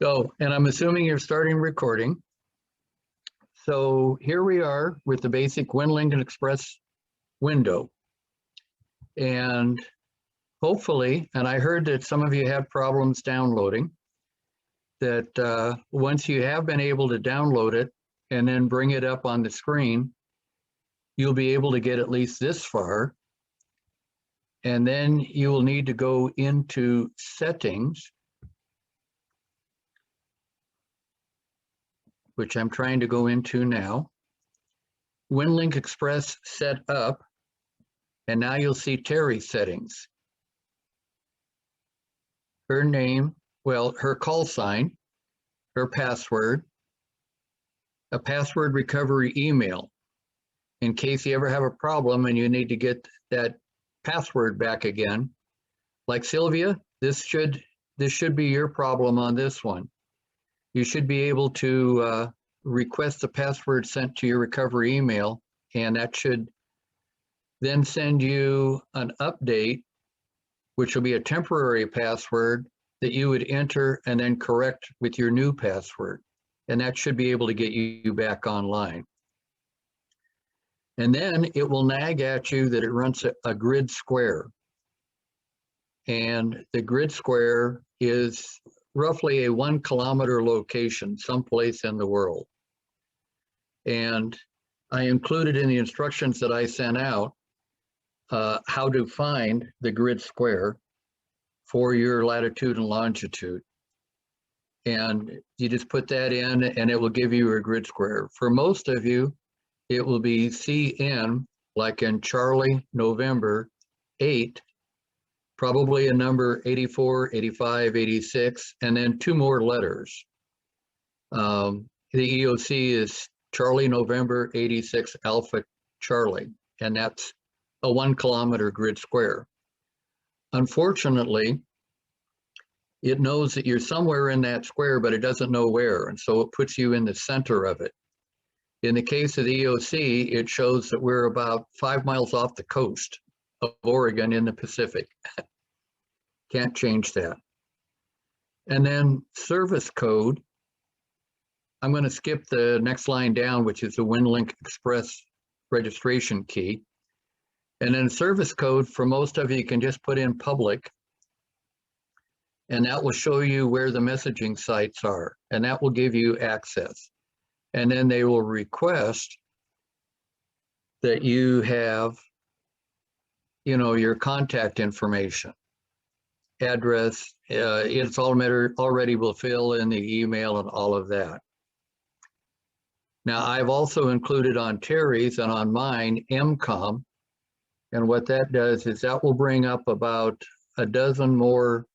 So, and I'm assuming you're starting recording. So here we are with the basic WinLink Express window. And hopefully, and I heard that some of you had problems downloading, that once you have been able to download it and then bring it up on the screen, you'll be able to get at least this far. And then you will need to go into settings, which I'm trying to go into now. WinLink Express set up, and now you'll see Terry settings. Her name, well, her call sign, her password, a password recovery email, in case you ever have a problem and you need to get that password back again. Like Sylvia, this should be your problem on this one. You should be able to request the password sent to your recovery email, and that should then send you an update, which will be a temporary password that you would enter and then correct with your new password. And that should be able to get you back online. And then it will nag at you that it runs a grid square. And the grid square is roughly a 1 kilometer location someplace in the world. And I included in the instructions that I sent out how to find the grid square for your latitude and longitude. And you just put that in and it will give you a grid square. For most of you, it will be CN, like in Charlie, November, 8, probably a number 84, 85, 86, and then 2 more letters. The EOC is Charlie, November, 86, Alpha, Charlie, and that's a 1 kilometer grid square. Unfortunately, it knows that you're somewhere in that square, but it doesn't know where, and so it puts you in the center of it. In the case of the EOC, it shows that we're about 5 miles off the coast of Oregon in the Pacific. Can't change that. And then service code, I'm going to skip the next line down, which is the WinLink Express registration key. And then service code, for most of you can just put in public, and that will show you where the messaging sites are, and that will give you access. And then they will request that you have, your contact information, address, it's already will fill in the email and all of that. Now, I've also included on Terry's and on mine, MCOM, and what that does is that will bring up about a dozen more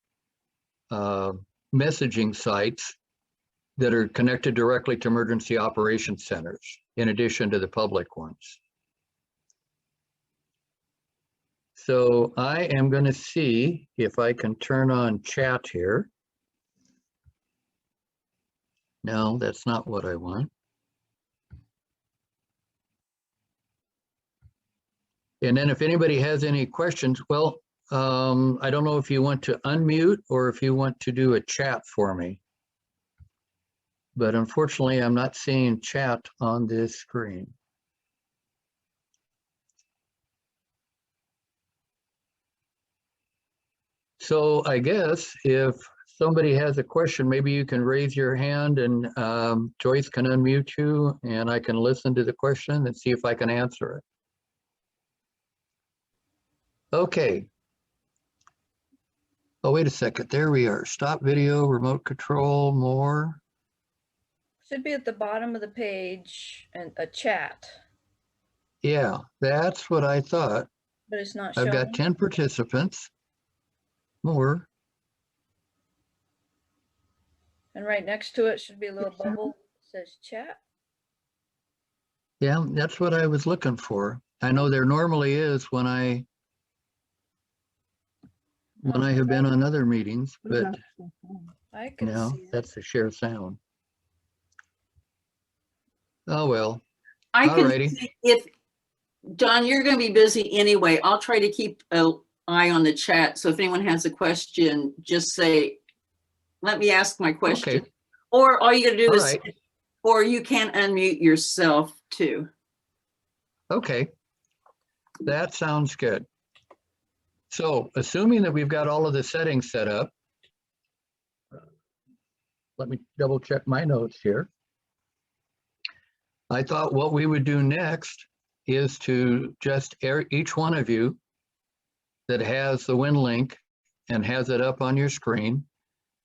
messaging sites that are connected directly to emergency operations centers, in addition to the public ones. So I am going to see if I can turn on chat here. No, that's not what I want. And then if anybody has any questions, well, I don't know if you want to unmute or if you want to do a chat for me. But unfortunately, I'm not seeing chat on this screen. So I guess if somebody has a question, maybe you can raise your hand and Joyce can unmute you and I can listen to the question and see if I can answer it. Okay. Oh, wait a second. There we are. Stop video, remote control, more. Should be at the bottom of the page and a chat. Yeah, that's what I thought. But it's not showing. I've got 10 participants. More. And right next to it should be a little bubble that says chat. Yeah, that's what I was looking for. I know there normally is when I have been on other meetings, but I can see it. that's the share sound. Oh, well. I can see if, John, you're going to be busy anyway. I'll try to keep an eye on the chat. So if anyone has a question, just say, let me ask my question. Okay. Or all you gotta do All is, right. or you can unmute yourself too. Okay. That sounds good. So assuming that we've got all of the settings set up, let me double check my notes here. I thought what we would do next is to just each one of you that has the Win link and has it up on your screen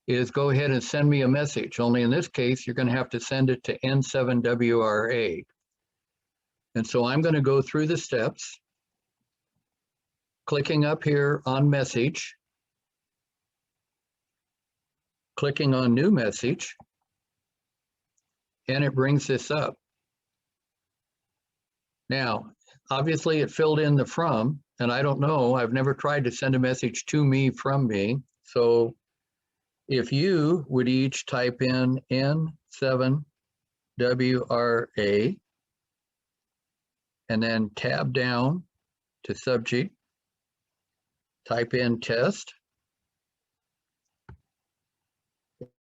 is go ahead and send me a message. Only in this case, you're going to have to send it to N7WRA. And so I'm going to go through the steps, clicking up here on message, clicking on new message, and it brings this up. Now, obviously it filled in the from, and I don't know, I've never tried to send a message to me from me. So if you would each type in N7WRA and then tab down to subject, type in test,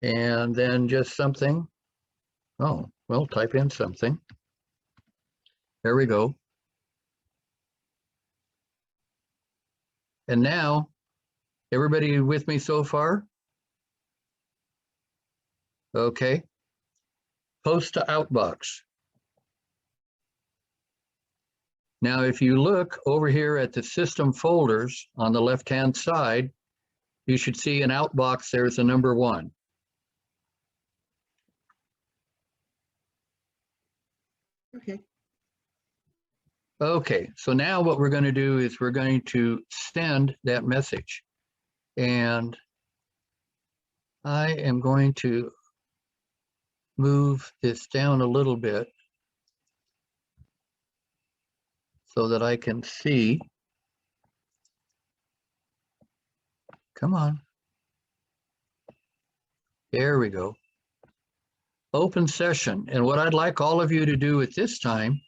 and then just something. Oh, well, type in something. There we go. And now, everybody with me so far? Okay. Post to Outbox. Now, if you look over here at the system folders on the left-hand side, you should see an Outbox. There's a number 1. Okay. Okay, so now what we're going to do is we're going to send that message. And I am going to move this down a little bit so that I can see. Come on. There we go. Open session. And what I'd like all of you to do at this time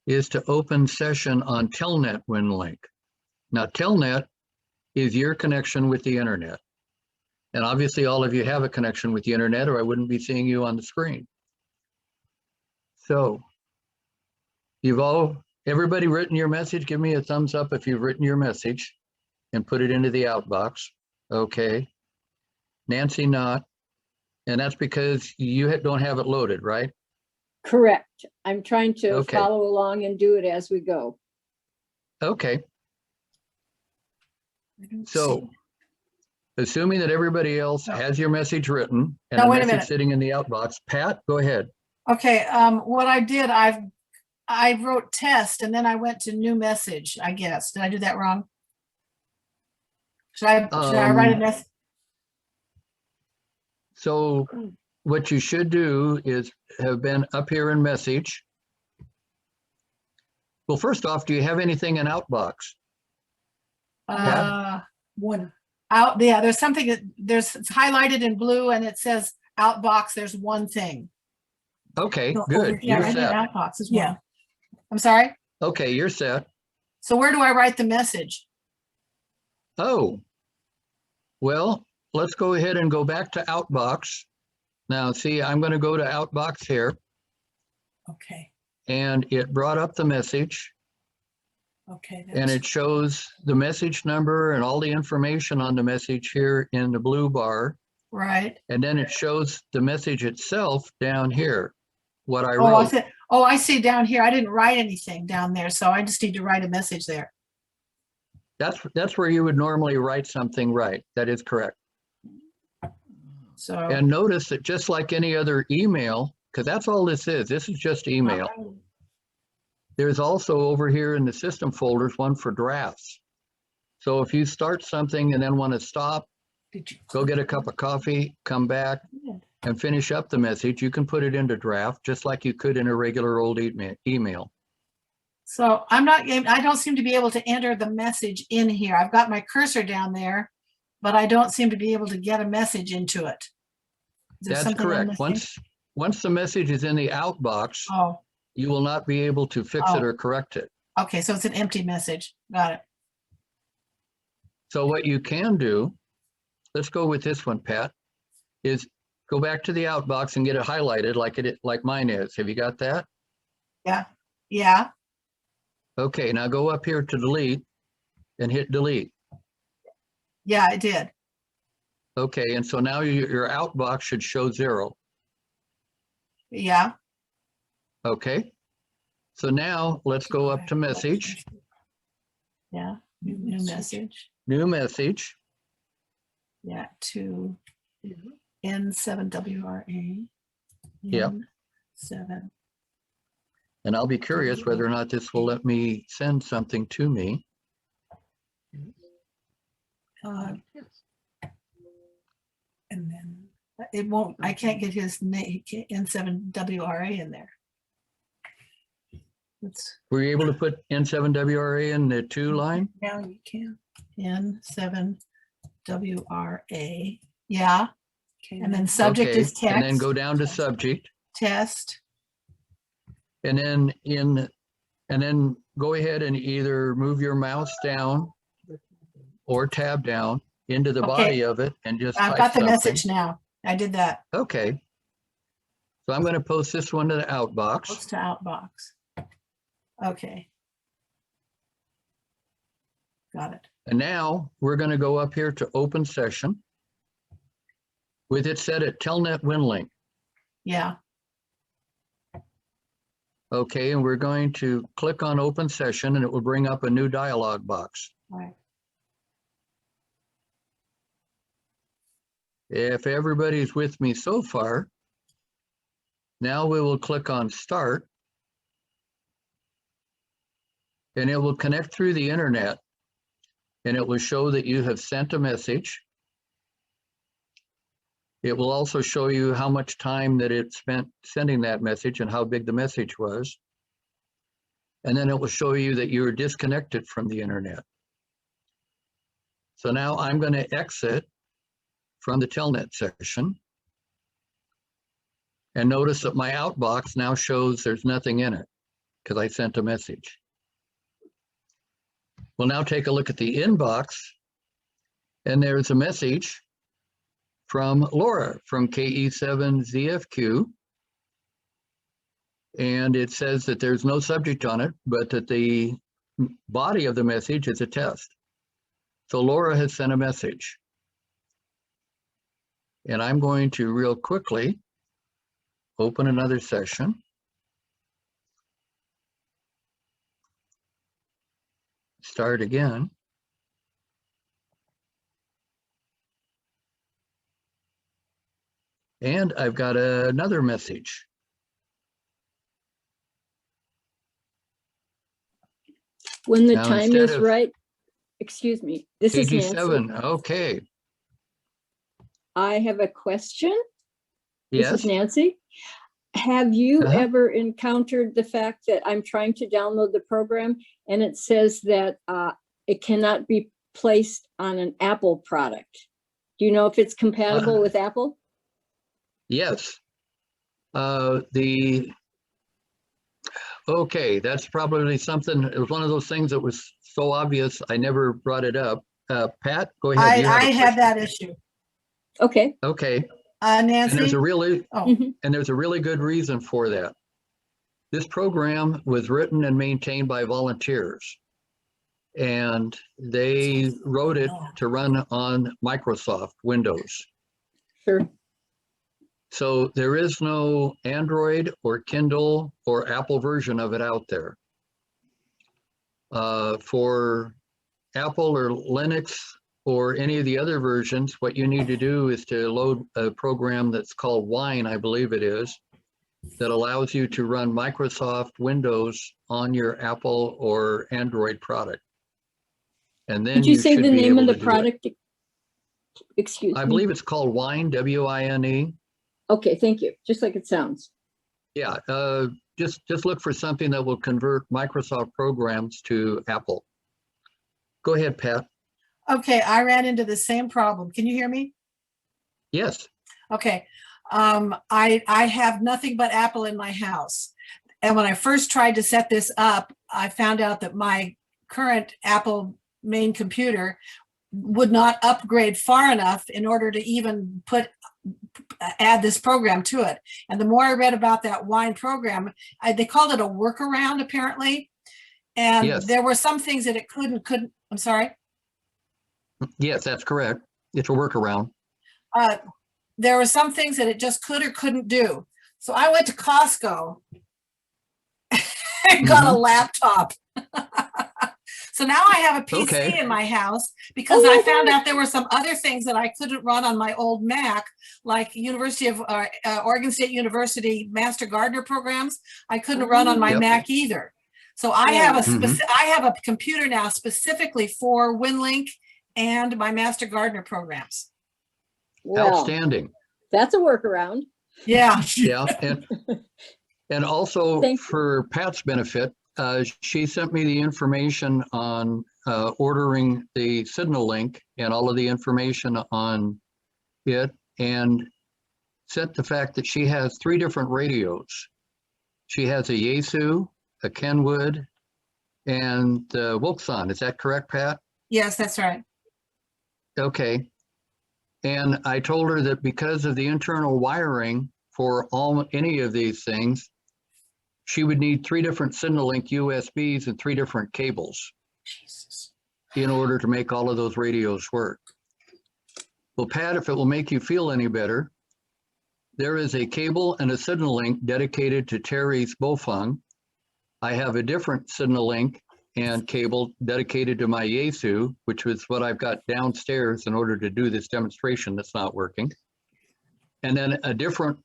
is to open session on Telnet WinLink. Now, Telnet is your connection with the internet. And obviously all of you have a connection with the internet or I wouldn't be seeing you on the screen. So everybody written your message? Give me a thumbs up if you've written your message and put it into the outbox. Okay. Nancy not. And that's because you don't have it loaded, right? Correct. I'm trying to Okay. follow along and do it as we go. Okay. I don't So see- assuming that everybody else No. has your message written and No, a wait a message minute. sitting in the outbox, Pat, go ahead. Okay, what I did, I wrote test and then I went to new message, I guess. Did I do that wrong? Should I write a message? So what you should do is have been up here in message. Well, first off, do you have anything in outbox? One. Out, yeah, there's something it's highlighted in blue and it says outbox, there's one thing. Okay, No, good. over here, You're right there, set. outbox is one. I'm sorry? Okay, you're set. So where do I write the message? Oh, well, let's go ahead and go back to outbox. Now, see, I'm going to go to outbox here Okay, and it brought up the message okay. and it shows the message number and all the information on the message here in the blue bar. Right. And then it shows the message itself down here, what I Oh, wrote. I see down here. I didn't write anything down there, so I just need to write a message there. That's where you would normally write something, right? That is correct. So. And notice that just like any other email, because that's all this is just email. There's also over here in the system folders, one for drafts. So if you start something and then want to stop, go get a cup of coffee, come back and finish up the message, you can put it into draft just like you could in a regular old email. So I don't seem to be able to enter the message in here. I've got my cursor down there, but I don't seem to be able to get a message into it. Is there That's something I'm correct. missing? Once the message is in the outbox, Oh, you will not be able to fix it Oh. or correct it. okay, so it's an empty message. Got it. So what you can do, let's go with this one, Pat, is go back to the outbox and get it highlighted like mine is. Have you got that? Yeah, Okay, now go up here to delete and hit delete. yeah, I did. Okay, and so now your outbox should show 0. Yeah. Okay. So now let's go up to message, Yeah, new message. new message. Yeah, to N7WRA. Yep. N7. And I'll be curious whether or not this will let me send something to me. And then it won't, I can't get his name, N7WRA in there. It's, Were you able to put N7WRA in the to line? now you can. N7WRA. Yeah. And then subject Okay, is text. and then go down to subject, Test. and then go ahead and either move your mouse down or tab down into the Okay. body of it and just I've type got the something. message now. I did that. Okay. So I'm going to post this one to the outbox. Post to outbox. Okay. Got it. And now we're going to go up here to open session with it set at Telnet WinLink. Yeah. Okay, and we're going to click on open session and it will bring up a new dialog box. All right. If everybody's with me so far, now we will click on start. And it will connect through the internet and it will show that you have sent a message. It will also show you how much time that it spent sending that message and how big the message was. And then it will show you that you're disconnected from the internet. So now I'm going to exit from the Telnet session. And notice that my outbox now shows there's nothing in it because I sent a message. We'll now take a look at the inbox, and there's a message from Laura from KE7ZFQ. And it says that there's no subject on it, but that the body of the message is a test. So Laura has sent a message. And I'm going to real quickly open another session. Start again. And I've got another message. When the Now, time instead is of right, excuse me, this is Nancy. KG7, okay. I have a question. This Yes, is Nancy. Have you Uh-huh. ever encountered the fact that I'm trying to download the program and it says that it cannot be placed on an Apple product? Do you know if it's compatible with Apple? yes. Okay, that's probably something, it was one of those things that was so obvious, I never brought it up. Pat, go ahead. You I a had question. that issue. Okay, Okay. and there's Nancy? a really, Oh, Mhm. and there's a really good reason for that. This program was written and maintained by volunteers. And they wrote it to run on Microsoft Windows. Sure. So there is no Android or Kindle or Apple version of it out there. For Apple or Linux or any of the other versions, what you need to do is to load a program that's called Wine, I believe it is, that allows you to run Microsoft Windows on your Apple or Android product. And then Could you say should the be name of able the to do it. product? Excuse I me. believe it's called Wine, W-I-N-E. Okay, thank you. Just like it sounds. Yeah, just look for something that will convert Microsoft programs to Apple. Go ahead, Pat. okay, I ran into the same problem. Can you hear me? Yes, Okay. I have nothing but Apple in my house. And when I first tried to set this up, I found out that my current Apple main computer would not upgrade far enough in order to even put add this program to it. And the more I read about that wine program, they called it a workaround apparently. And Yes. there were some things that it couldn't, I'm sorry. Yes, that's correct. It's a workaround. There were some things that it just could or couldn't do. So I went to Costco and got a laptop. So now I have a PC Okay. in my house because I found out there were some other things that I couldn't run on my old Mac, like Oregon State University Master Gardener programs. I couldn't run on my Yep. Mac either. So I have I have a computer now specifically for WinLink and my Master Gardener programs. Well, Outstanding. that's a workaround. Yeah. Yeah. And also Thank you. for Pat's benefit, she sent me the information on ordering the Signal Link and all of the information on it, and set the fact that she has 3 different radios. She has a Yaesu, a Kenwood, and Wilkson. Is that correct, Pat? Yes, that's right. Okay. And I told her that because of the internal wiring for any of these things, she would need 3 different Signal Link USBs and 3 different cables in order to make all of those radios work. Well, Pat, if it will make you feel any better, there is a cable and a Signal Link dedicated to Terry's Bofang. I have a different Signal Link and cable dedicated to my Yaesu, which was what I've got downstairs in order to do this demonstration that's not working. And then a different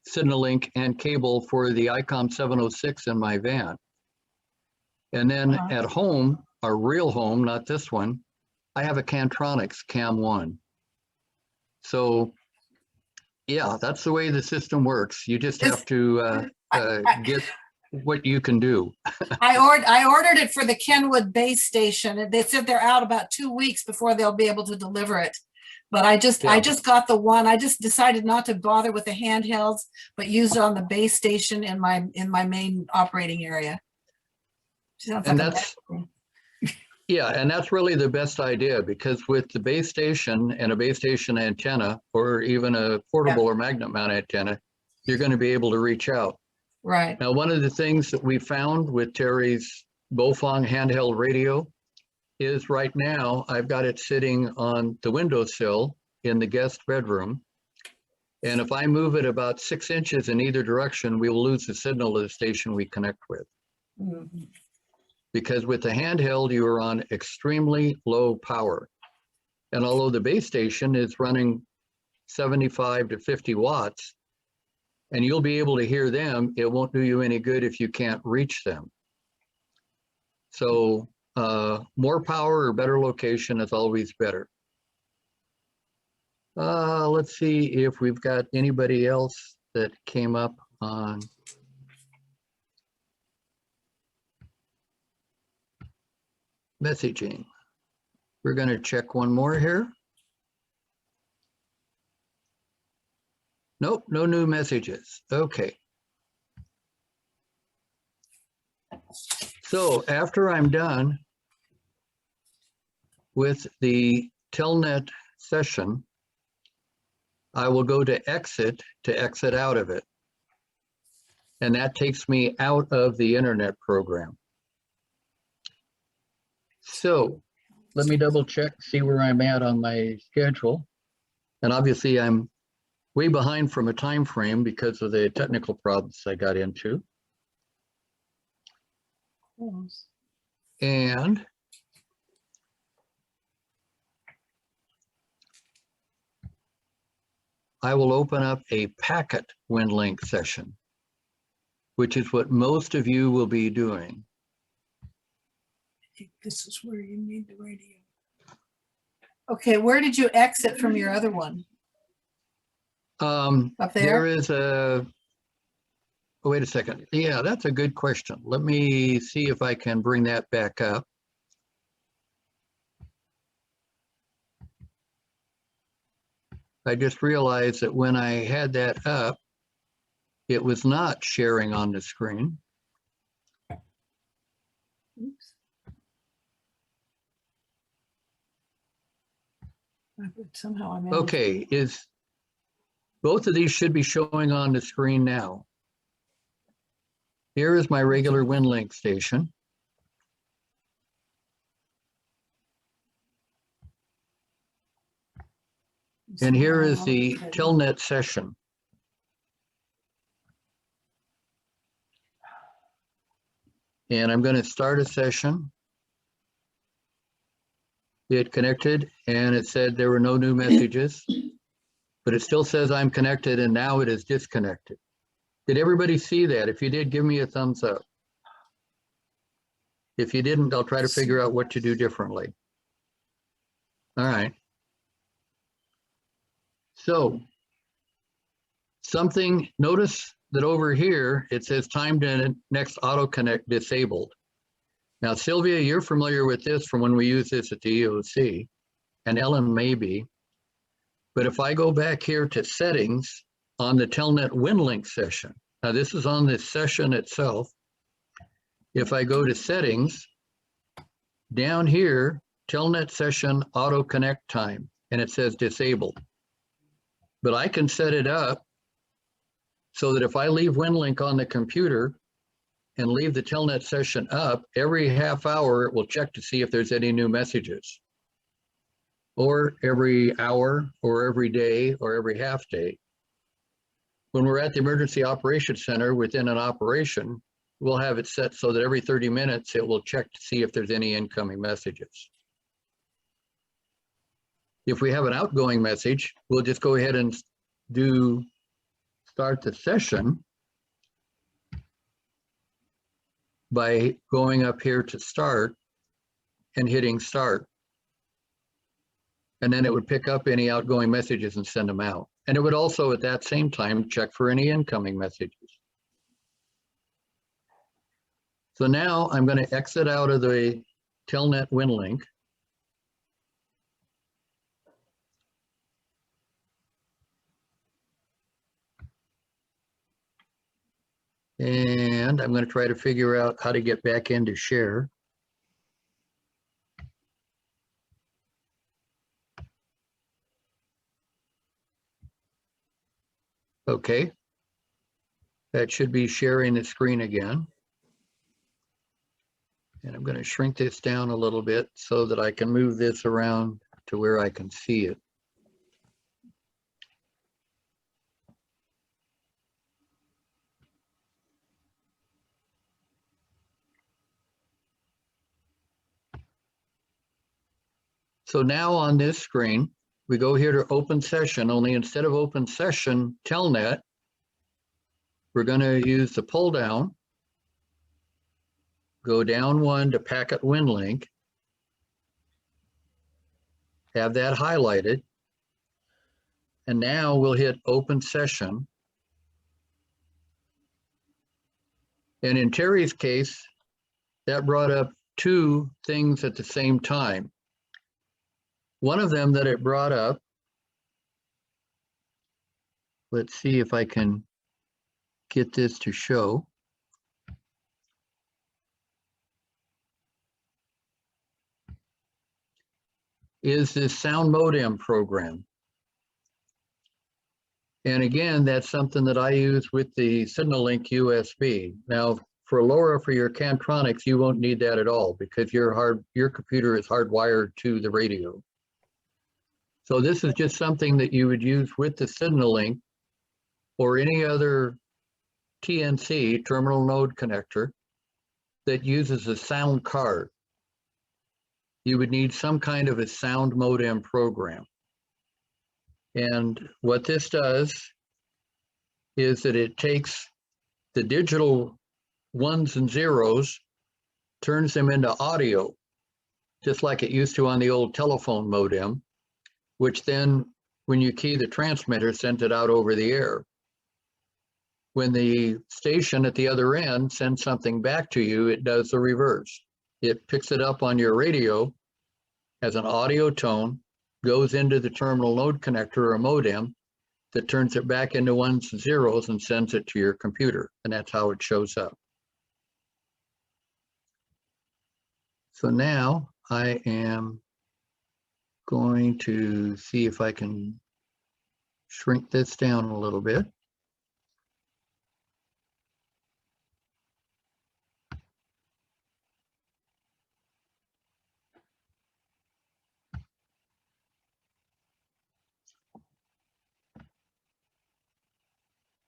Signal Link and cable for the ICOM 706 in my van. And then at home, a real home, not this one, I have a Cantronics Cam 1. So yeah, that's the way the system works. You just have to get what you can do. I ordered it for the Kenwood base station, and they said they're out about 2 weeks before they'll be able to deliver it. But I just got the one. I just decided not to bother with the handhelds, but use it on the base station in my main operating area. Sounds And like a that's, bad thing. yeah, and that's really the best idea, because with the base station and a base station antenna, or even a portable or magnet mount antenna, you're going to be able to reach out. Right. Now, one of the things that we found with Terry's Bofang handheld radio is right now I've got it sitting on the windowsill in the guest bedroom. And if I move it about 6 inches in either direction, we will lose the signal to the station we connect with. Mhm. Because with the handheld, you are on extremely low power. And although the base station is running 75 to 50 watts, and you'll be able to hear them, it won't do you any good if you can't reach them. So more power or better location is always better. Let's see if we've got anybody else that came up on. Messaging. We're going to check one more here. Nope, no new messages. Okay. So after I'm done with the Telnet session, I will go to exit out of it. And that takes me out of the internet program. So let me double check, see where I'm at on my schedule. And obviously I'm way behind from a time frame because of the technical problems I got into. And I will open up a packet WinLink session, which is what most of you will be doing. This is where you need the radio. Okay, where did you exit from your other one? Up there? There is a, oh, wait a second. Yeah, that's a good question. Let me see if I can bring that back up. I just realized that when I had that up, it was not sharing on the screen. Oops. Somehow I'm. Okay, is Both of these should be showing on the screen now. Here is my regular WinLink station. And here is the Telnet session. And I'm going to start a session. It connected and it said there were no new messages, but it still says I'm connected and now it is disconnected. Did everybody see that? If you did, give me a thumbs up. If you didn't, I'll try to figure out what to do differently. All right. So notice that over here, it says time to next auto connect disabled. Now, Sylvia, you're familiar with this from when we use this at the EOC, and Ellen may be. But if I go back here to settings on the Telnet WinLink session, now this is on this session itself. If I go to settings, down here, Telnet session auto connect time, and it says disabled. But I can set it up so that if I leave WinLink on the computer and leave the Telnet session up, every half hour it will check to see if there's any new messages. Or every hour, or every day, or every half day. When we're at the Emergency Operations Center within an operation, we'll have it set so that every 30 minutes it will check to see if there's any incoming messages. If we have an outgoing message, we'll just go ahead and start the session by going up here to start and hitting start. And then it would pick up any outgoing messages and send them out. And it would also at that same time check for any incoming messages. So now I'm going to exit out of the Telnet WinLink. And I'm going to try to figure out how to get back into share. Okay. That should be sharing the screen again. And I'm going to shrink this down a little bit so that I can move this around to where I can see it. So now on this screen, we go here to open session, only instead of open session Telnet, we're going to use the pull down, go down one to packet WinLink, have that highlighted, and now we'll hit open session. And in Terry's case, that brought up two things at the same time. One of them that it brought up, let's see if I can get this to show. Is this sound modem program. And again, that's something that I use with the SignalLink USB. Now, for LoRa, for your Cantronics, you won't need that at all because your computer is hardwired to the radio. So this is just something that you would use with the SignalLink or any other TNC, terminal node connector, that uses a sound card. You would need some kind of a sound modem program. And what this does is that it takes the digital ones and zeros, turns them into audio, just like it used to on the old telephone modem, which then, when you key the transmitter, sends it out over the air. When the station at the other end sends something back to you, it does the reverse. It picks it up on your radio as an audio tone, goes into the terminal node connector or modem that turns it back into ones and zeros and sends it to your computer. And that's how it shows up. So now I am going to see if I can shrink this down a little bit.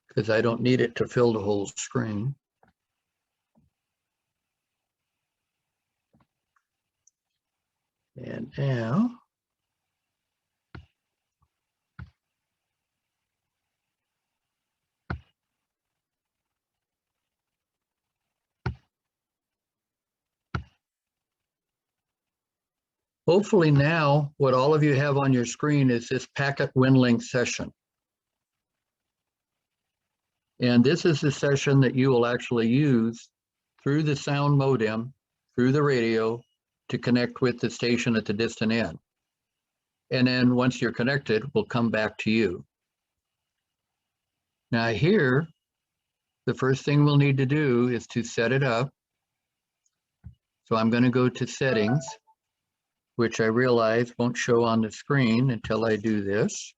Because I don't need it to fill the whole screen. And now, hopefully now what all of you have on your screen is this packet WinLink session. And this is the session that you will actually use through the sound modem, through the radio, to connect with the station at the distant end. And then once you're connected, we'll come back to you. Now here, the first thing we'll need to do is to set it up. So I'm going to go to settings, which I realize won't show on the screen until I do this.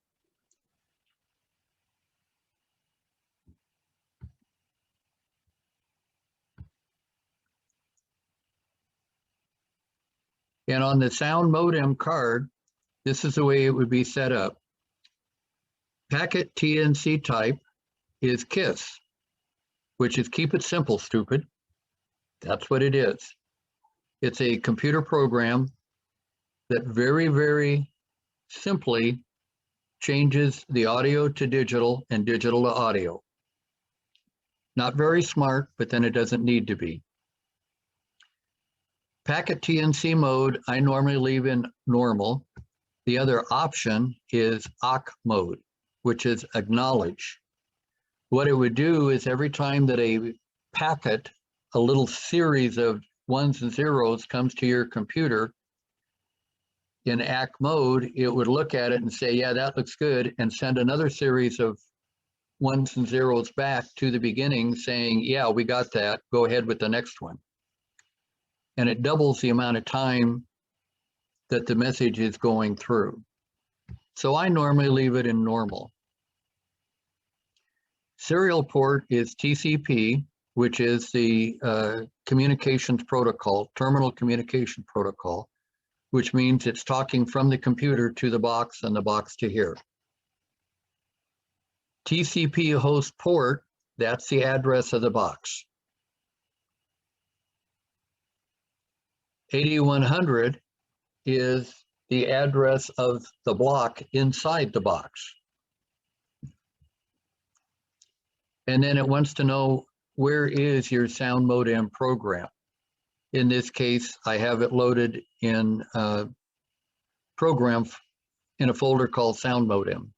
And on the sound modem card, this is the way it would be set up. Packet TNC type is KISS, which is keep it simple, stupid. That's what it is. It's a computer program that very, very simply changes the audio to digital and digital to audio. Not very smart, but then it doesn't need to be. Packet TNC mode, I normally leave in normal. The other option is ACK mode, which is acknowledge. What it would do is every time that a packet, a little series of ones and zeros comes to your computer in ACK mode, it would look at it and say, yeah, that looks good, and send another series of ones and zeros back to the beginning saying, yeah, we got that, go ahead with the next one. And it doubles the amount of time that the message is going through. So I normally leave it in normal. Serial port is TCP, which is the communications protocol, terminal communication protocol, which means it's talking from the computer to the box and the box to here. TCP host port, that's the address of the box. 8100 is the address of the block inside the box. And then it wants to know, where is your sound modem program? In this case, I have it loaded in program in a folder called sound modem.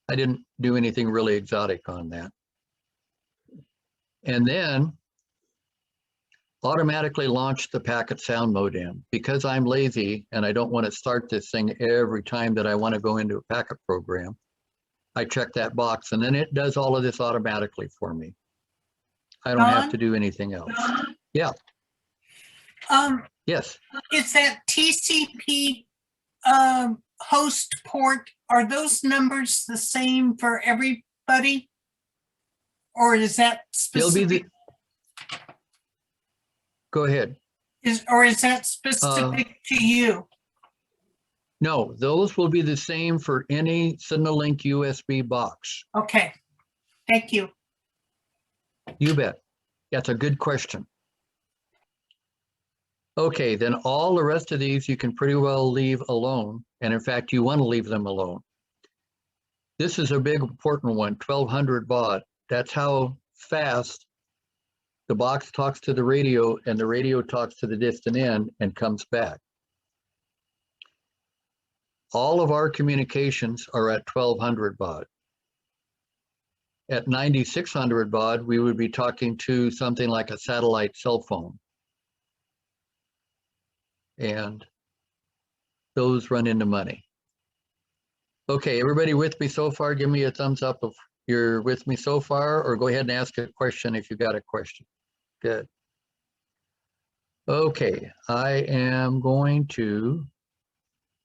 I didn't do anything really exotic on that. And then automatically launch the packet sound modem. Because I'm lazy and I don't want to start this thing every time that I want to go into a packet program, I check that box and then it does all of this automatically for me. I don't have to do anything else. Yeah. Yes. Is that TCP host port, are those numbers the same for everybody? Or is that They'll be specific? Go ahead. Is that specific to you? No, those will be the same for any SignaLink USB box. Okay, thank you. You bet. That's a good question. Okay, then all the rest of these you can pretty well leave alone. And in fact, you want to leave them alone. This is a big important one, 1200 baud. That's how fast the box talks to the radio and the radio talks to the distant end and comes back. All of our communications are at 1200 baud. At 9600 baud, we would be talking to something like a satellite cell phone. And those run into money. Okay, everybody with me so far? Give me a thumbs up if you're with me so far, or go ahead and ask a question if you got a question. Good. Okay, I am going to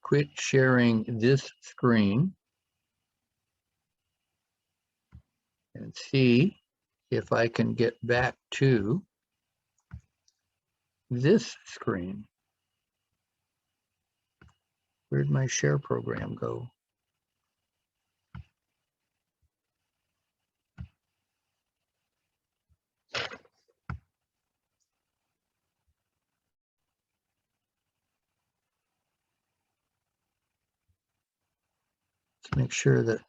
quit sharing this screen. and see if I can get back to this screen. Where'd my share program go? Let's make sure that,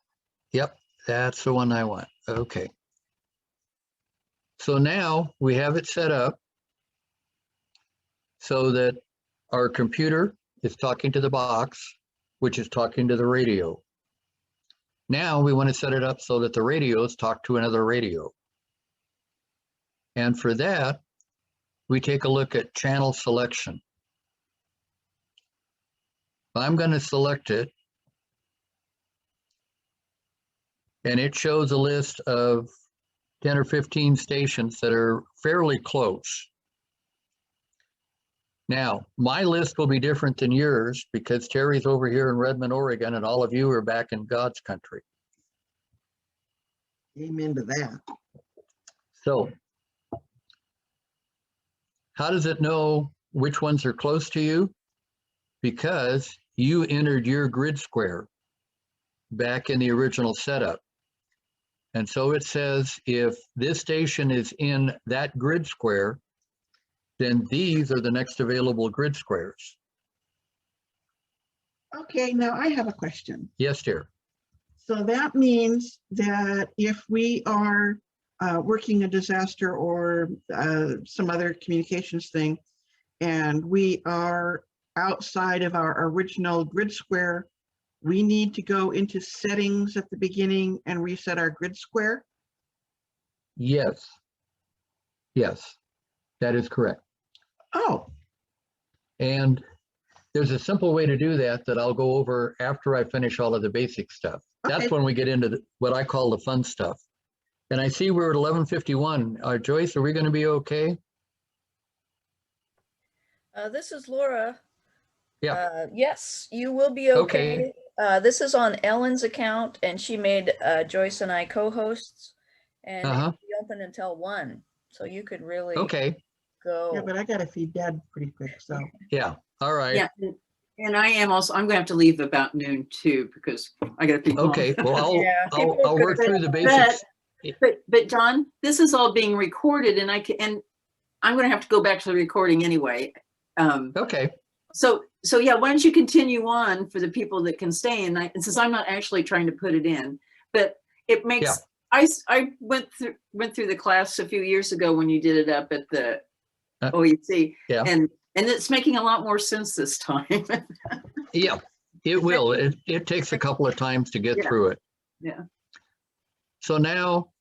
yep, that's the one I want. Okay. So now we have it set up so that our computer is talking to the box, which is talking to the radio. Now we want to set it up so that the radios talk to another radio. And for that, we take a look at channel selection. I'm going to select it. And it shows a list of 10 or 15 stations that are fairly close. Now, my list will be different than yours because Terry's over here in Redmond, Oregon, and all of you are back in God's country. Amen to that. So, how does it know which ones are close to you? Because you entered your grid square back in the original setup. And so it says if this station is in that grid square, then these are the next available grid squares. Okay, now I have a question. Yes, dear. So that means that if we are working a disaster or some other communications thing, and we are outside of our original grid square, we need to go into settings at the beginning and reset our grid square? Yes. Yes, that is correct. Oh, And there's a simple way to do that that I'll go over after I finish all of the basic stuff. That's Okay. when we get into what I call the fun stuff. And I see we're at 11:51. Joyce, are we going to be okay? This is Laura. Yeah. Yes, you will be okay. This is on Ellen's account, and she made Joyce and I co-hosts, and Uh-huh. it'll be open until 1, so you could really Okay. go. yeah, but I gotta feed Dad pretty quick, so. Yeah. All right. Yeah, and I am also, I'm gonna have to leave about noon too, because I gotta be home. Okay. Well, Yeah, I'll people are work gonna- through the basics. But John, this is all being recorded and and I'm gonna have to go back to the recording anyway. Okay. So yeah, why don't you continue on for the people that can stay, and since I'm not actually trying to put it in, but it makes, Yeah. I went through the class a few years ago when you did it up at the Uh, OEC. yeah. And it's making a lot more sense this time. Yeah, it will. It takes a couple of times to get Yeah. through it. Yeah. So now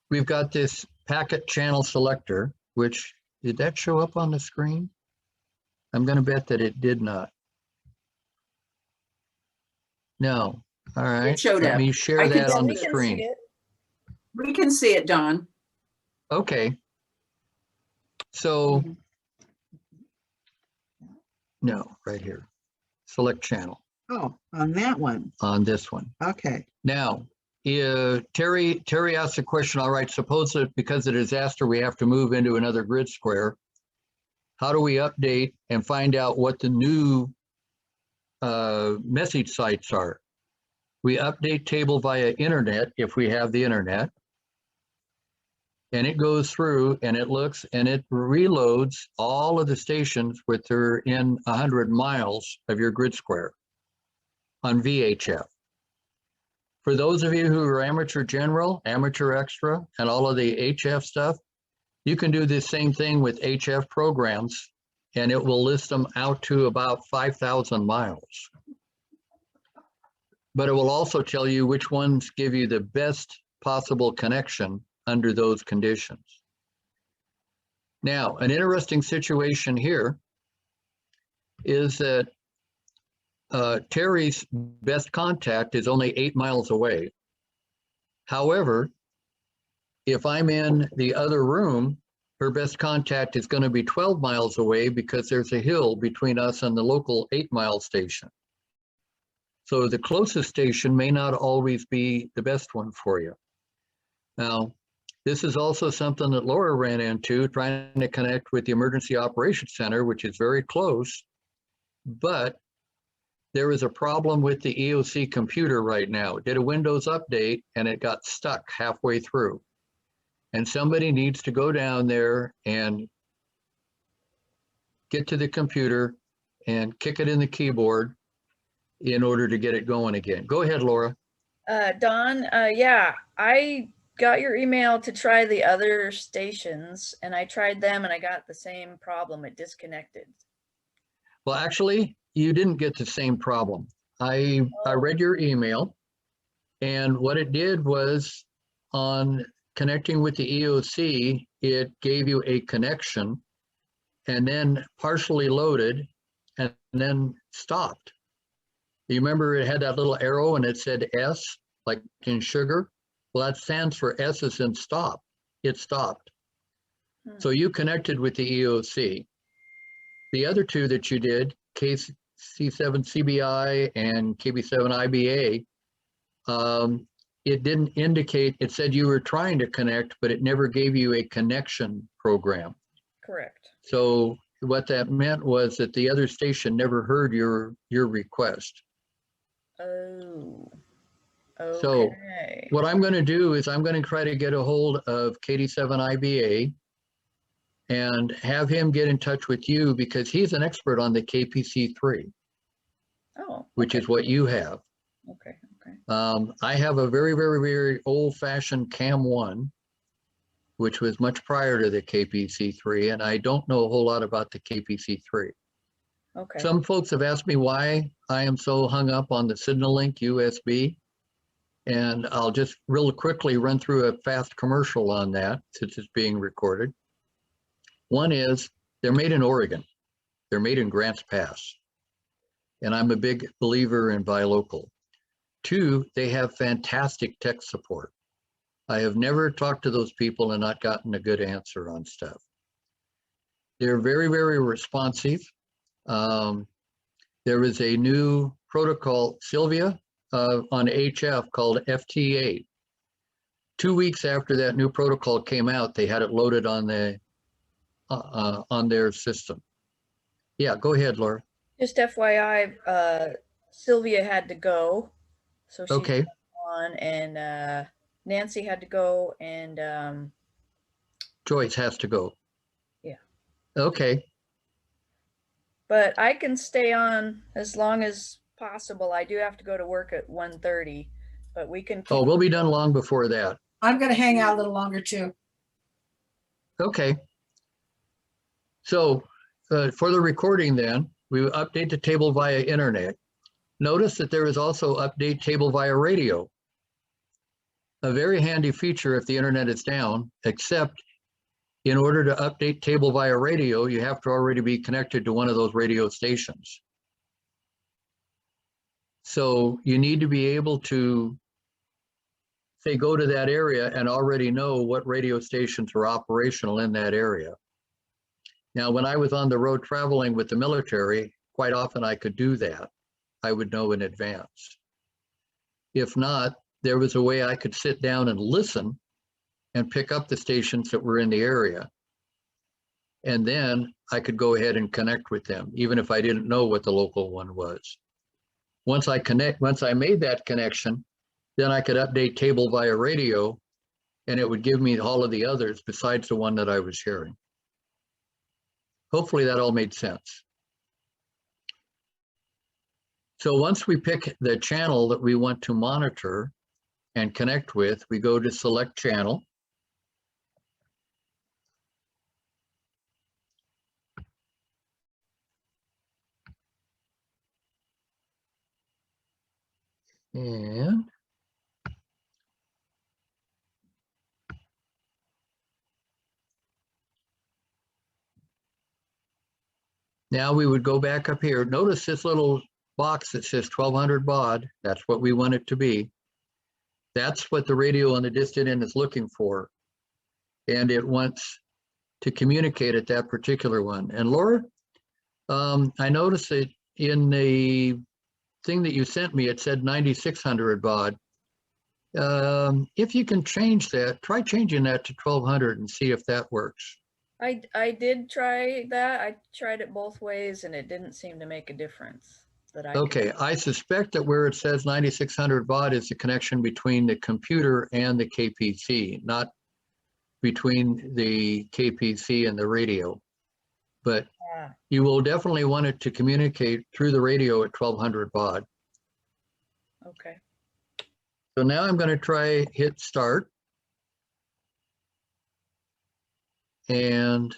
we've got this packet channel selector, which, did that show up on the screen? I'm going to bet that it did not. No. All right. showed Let up. me share I can that see on We the can see screen. it. We can see it, Don. Okay. So, no, right here. Select channel Oh, on that one, on this one. okay. Now, Terry asked a question, all right, suppose that because of disaster, we have to move into another grid square. How do we update and find out what the new message sites are? We update table via internet if we have the internet. And it goes through and it looks and it reloads all of the stations which are in 100 miles of your grid square on VHF. For those of you who are amateur general, amateur extra, and all of the HF stuff, you can do the same thing with HF programs, and it will list them out to about 5,000 miles. But it will also tell you which ones give you the best possible connection under those conditions. Now, an interesting situation here is that Terry's best contact is only 8 miles away. However, if I'm in the other room, her best contact is going to be 12 miles away because there's a hill between us and the local 8-mile station. So the closest station may not always be the best one for you. Now, this is also something that Laura ran into, trying to connect with the Emergency Operations Center, which is very close. But there is a problem with the EOC computer right now. It did a Windows update and it got stuck halfway through. And somebody needs to go down there and get to the computer and kick it in the keyboard in order to get it going again. Go ahead, Laura. Don, yeah, I got your email to try the other stations and I tried them and I got the same problem. It disconnected. Well, actually, you didn't get the same problem. I read your email, and what it did was, on connecting with the EOC, it gave you a connection and then partially loaded and then stopped. You remember it had that little arrow and it said S, like in sugar? Well, that stands for S as in stop. It stopped. So you connected with the EOC. The other two that you did, KC7CBI and KB7IBA, it didn't indicate, it said you were trying to connect, but it never gave you a connection program. Correct. So what that meant was that the other station never heard your request. Oh, So okay. what I'm going to do is I'm going to try to get a hold of KD7IBA and have him get in touch with you, because he's an expert on the KPC3, Oh, which okay. is what you have. Okay, okay. I have a very, very, very old-fashioned CAM1, which was much prior to the KPC3, and I don't know a whole lot about the KPC3. Okay. Some folks have asked me why I am so hung up on the SignalLink USB, and I'll just real quickly run through a fast commercial on that since it's being recorded. One is they're made in Oregon. They're made in Grants Pass, and I'm a big believer in buy local. Two, they have fantastic tech support. I have never talked to those people and not gotten a good answer on stuff. They're very, very responsive. There is a new protocol, Sylvia, on HF called FT8. 2 weeks after that new protocol came out, they had it loaded on their system. Yeah, go ahead, Laura. Just FYI, Sylvia had to go, so she's Okay. on, and Nancy had to go, and Joyce has to go. Yeah. Okay. but I can stay on as long as possible. I do have to go to work at 1:30, but we can Oh, keep, we'll be done long before that. I'm gonna hang out a little longer too. Okay. So for the recording then, we will update the table via internet. Notice that there is also update table via radio. A very handy feature if the internet is down, except in order to update table via radio, you have to already be connected to one of those radio stations. So you need to be able to, say, go to that area and already know what radio stations are operational in that area. Now, when I was on the road traveling with the military, quite often I could do that. I would know in advance. If not, there was a way I could sit down and listen and pick up the stations that were in the area. And then I could go ahead and connect with them, even if I didn't know what the local one was. Once I made that connection, then I could update table via radio, and it would give me all of the others besides the one that I was hearing. Hopefully that all made sense. So once we pick the channel that we want to monitor and connect with, we go to select channel. And now we would go back up here. Notice this little box that says 1200 baud. That's what we want it to be. That's what the radio on the distant end is looking for. And it wants to communicate at that particular one. And Laura, I noticed that in the thing that you sent me, it said 9600 baud. If you can change that, try changing that to 1200 and see if that works. I did try that. I tried it both ways and it didn't seem to make a difference that I could. Okay, I suspect that where it says 9600 baud is the connection between the computer and the KPC, not between the KPC and the radio. But Yeah. you will definitely want it to communicate through the radio at 1200 baud. Okay. So now I'm going to try hit start. And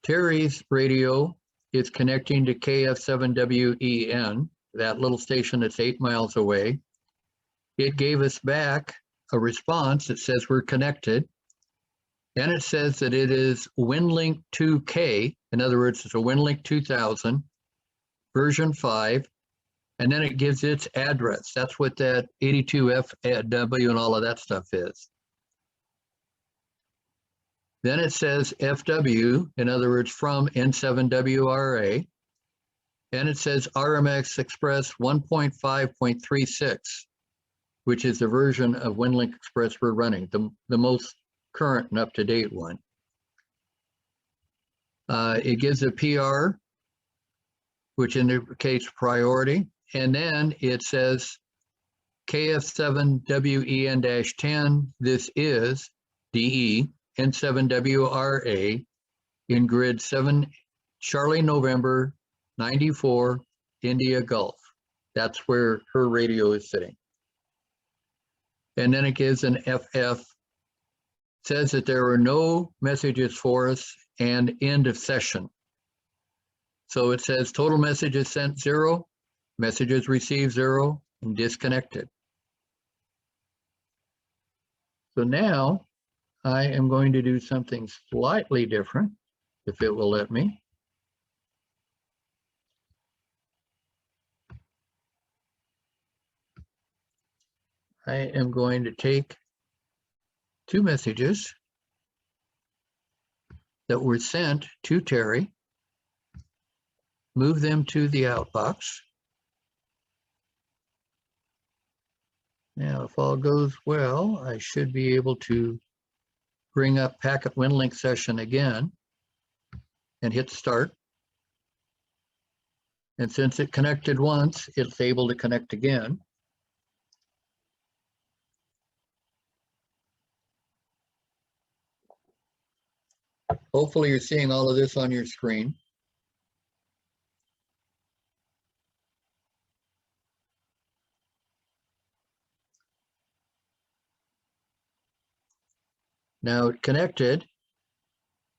Terry's radio is connecting to KF7WEN, that little station that's 8 miles away. It gave us back a response that says we're connected. And it says that it is WinLink 2K. In other words, it's a WinLink 2000, version 5. And then it gives its address. That's what that 82FW and all of that stuff is. Then it says FW, in other words, from N7WRA. And it says RMX Express 1.5.36, which is the version of WinLink Express we're running, the most current and up-to-date one. It gives a PR, which indicates priority. And then it says KF7WEN-10, this is DE, N7WRA in grid 7, Charlie November 94, India Gulf. That's where her radio is sitting. And then it gives an FF, says that there are no messages for us and end of session. So it says total messages sent 0, messages received 0, and disconnected. So now I am going to do something slightly different, if it will let me. I am going to take 2 messages that were sent to Terry, move them to the outbox. Now, if all goes well, I should be able to bring up Packet WinLink session again and hit start. And since it connected once, it's able to connect again. Hopefully you're seeing all of this on your screen. Now it connected,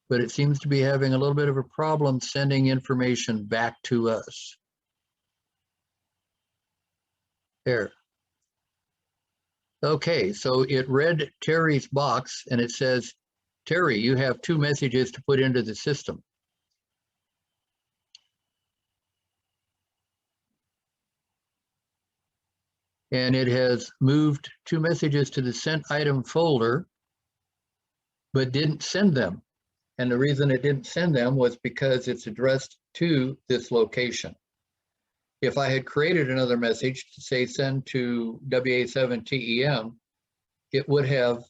but it seems to be having a little bit of a problem sending information back to us. There. Okay, so it read Terry's box and it says, Terry, you have 2 messages to put into the system. And it has moved 2 messages to the sent item folder, but didn't send them. And the reason it didn't send them was because it's addressed to this location. If I had created another message to say send to WA7TEM, it would have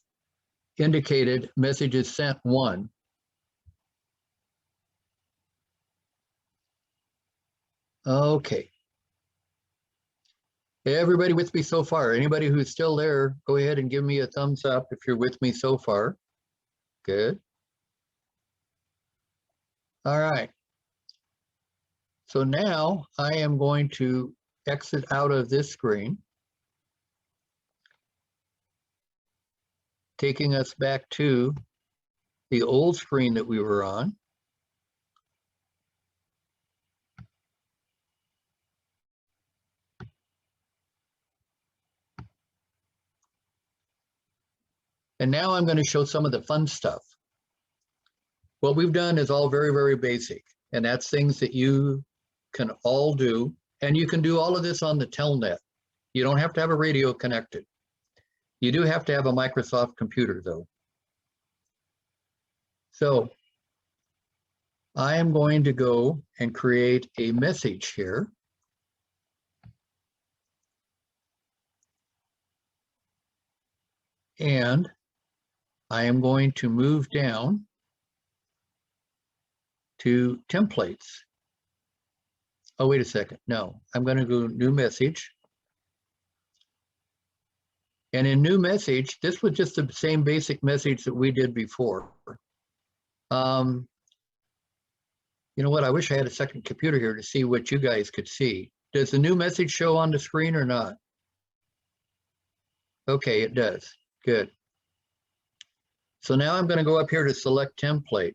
indicated messages sent 1. Okay. Everybody with me so far? Anybody who's still there, go ahead and give me a thumbs up if you're with me so far. Good. All right. So now I am going to exit out of this screen, taking us back to the old screen that we were on. And now I'm going to show some of the fun stuff. What we've done is all very, very basic, and that's things that you can all do. And you can do all of this on the Telnet. You don't have to have a radio connected. You do have to have a Microsoft computer though. So I am going to go and create a message here. And I am going to move down to templates. Oh, wait a second. No, I'm going to go new message. And in new message, this was just the same basic message that we did before. You know what? I wish I had a second computer here to see what you guys could see. Does the new message show on the screen or not? Okay, it does. Good. So now I'm going to go up here to select template.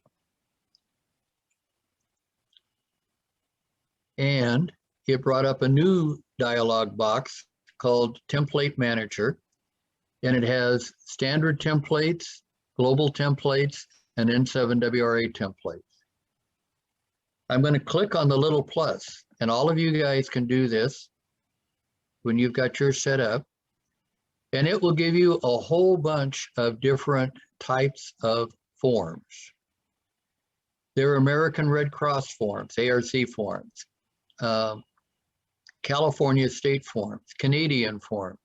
And it brought up a new dialog box called Template Manager. And it has standard templates, global templates, and N7WRA templates. I'm going to click on the little plus, and all of you guys can do this when you've got yours set up. And it will give you a whole bunch of different types of forms. There are American Red Cross forms, ARC forms, California state forms, Canadian forms,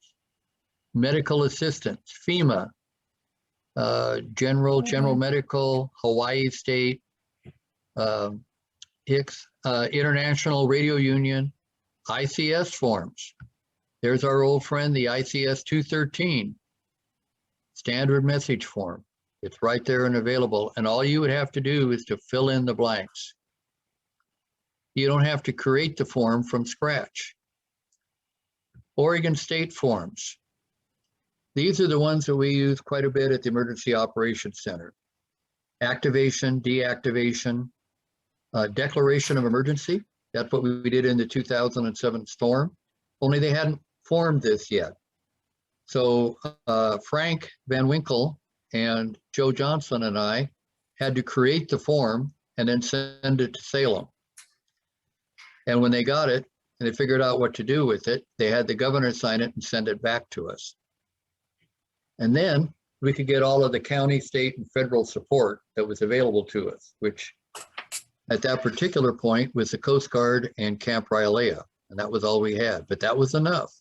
medical assistance, FEMA, general medical, Hawaii state, HICS, International Radio Union, ICS forms. There's our old friend, the ICS 213, standard message form. It's right there and available. And all you would have to do is to fill in the blanks. You don't have to create the form from scratch. Oregon state forms. These are the ones that we use quite a bit at the Emergency Operations Center. Activation, deactivation, declaration of emergency. That's what we did in the 2007 storm, only they hadn't formed this yet. So Frank Van Winkle and Joe Johnson and I had to create the form and then send it to Salem. And when they got it and they figured out what to do with it, they had the governor sign it and send it back to us. And then we could get all of the county, state, and federal support that was available to us, which at that particular point was the Coast Guard and Camp Rylea. And that was all we had, but that was enough.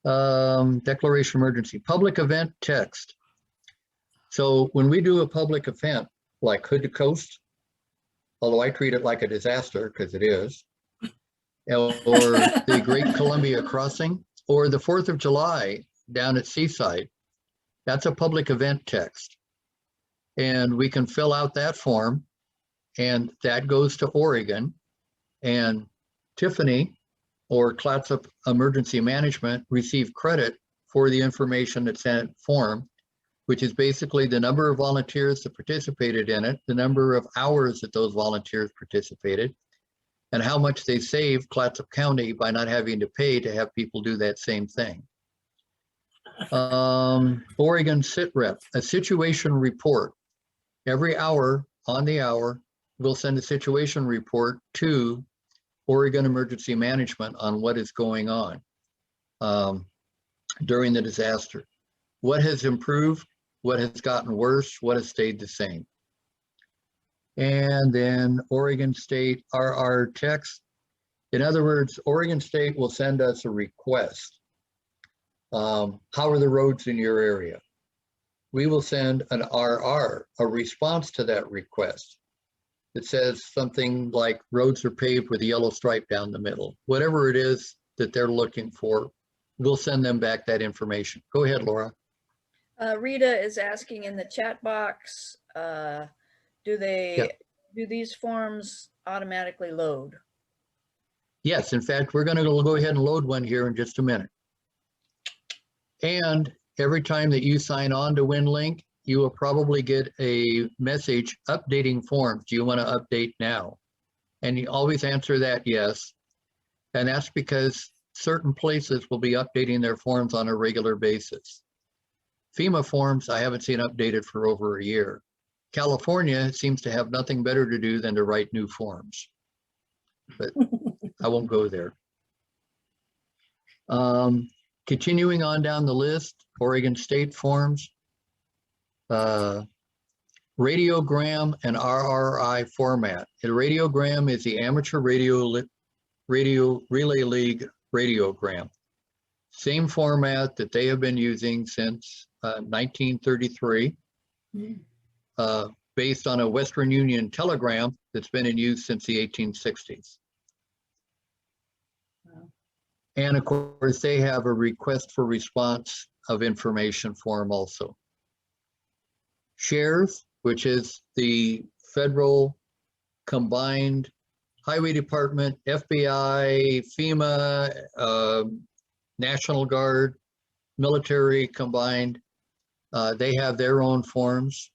Declaration of emergency, public event text. So when we do a public event like Hood to Coast, although I treat it like a disaster because it is, or the Great Columbia Crossing, or the 4th of July down at Seaside, that's a public event text. And we can fill out that form and that goes to Oregon, and Tiffany or Clatsop Emergency Management receive credit for the information that's in that form, which is basically the number of volunteers that participated in it, the number of hours that those volunteers participated, and how much they saved Clatsop County by not having to pay to have people do that same thing. Oregon SITREP, a situation report. Every hour on the hour, we'll send a situation report to Oregon Emergency Management on what is going on during the disaster. What has improved, what has gotten worse, what has stayed the same. And then Oregon State RR text. In other words, Oregon State will send us a request. How are the roads in your area? We will send an RR, a response to that request. That says something like roads are paved with a yellow stripe down the middle. Whatever it is that they're looking for, we'll send them back that information. Go ahead, Laura. Rita is asking in the chat box, do these forms automatically load? Yes, in fact, we're going to go ahead and load one here in just a minute. And every time that you sign on to WinLink, you will probably get a message updating forms. Do you want to update now? And you always answer that yes. And that's because certain places will be updating their forms on a regular basis. FEMA forms, I haven't seen updated for over a year. California seems to have nothing better to do than to write new forms. But I won't go there. Continuing on down the list, Oregon State forms. Radiogram and RRI format. A radiogram is the Amateur Radio Relay League radiogram. Same format that they have been using since 1933, based on a Western Union telegram that's been in use since the 1860s. And of course, they have a request for response of information form also. SHARES, which is the Federal Combined Highway Department, FBI, FEMA, National Guard, military combined. They have their own forms.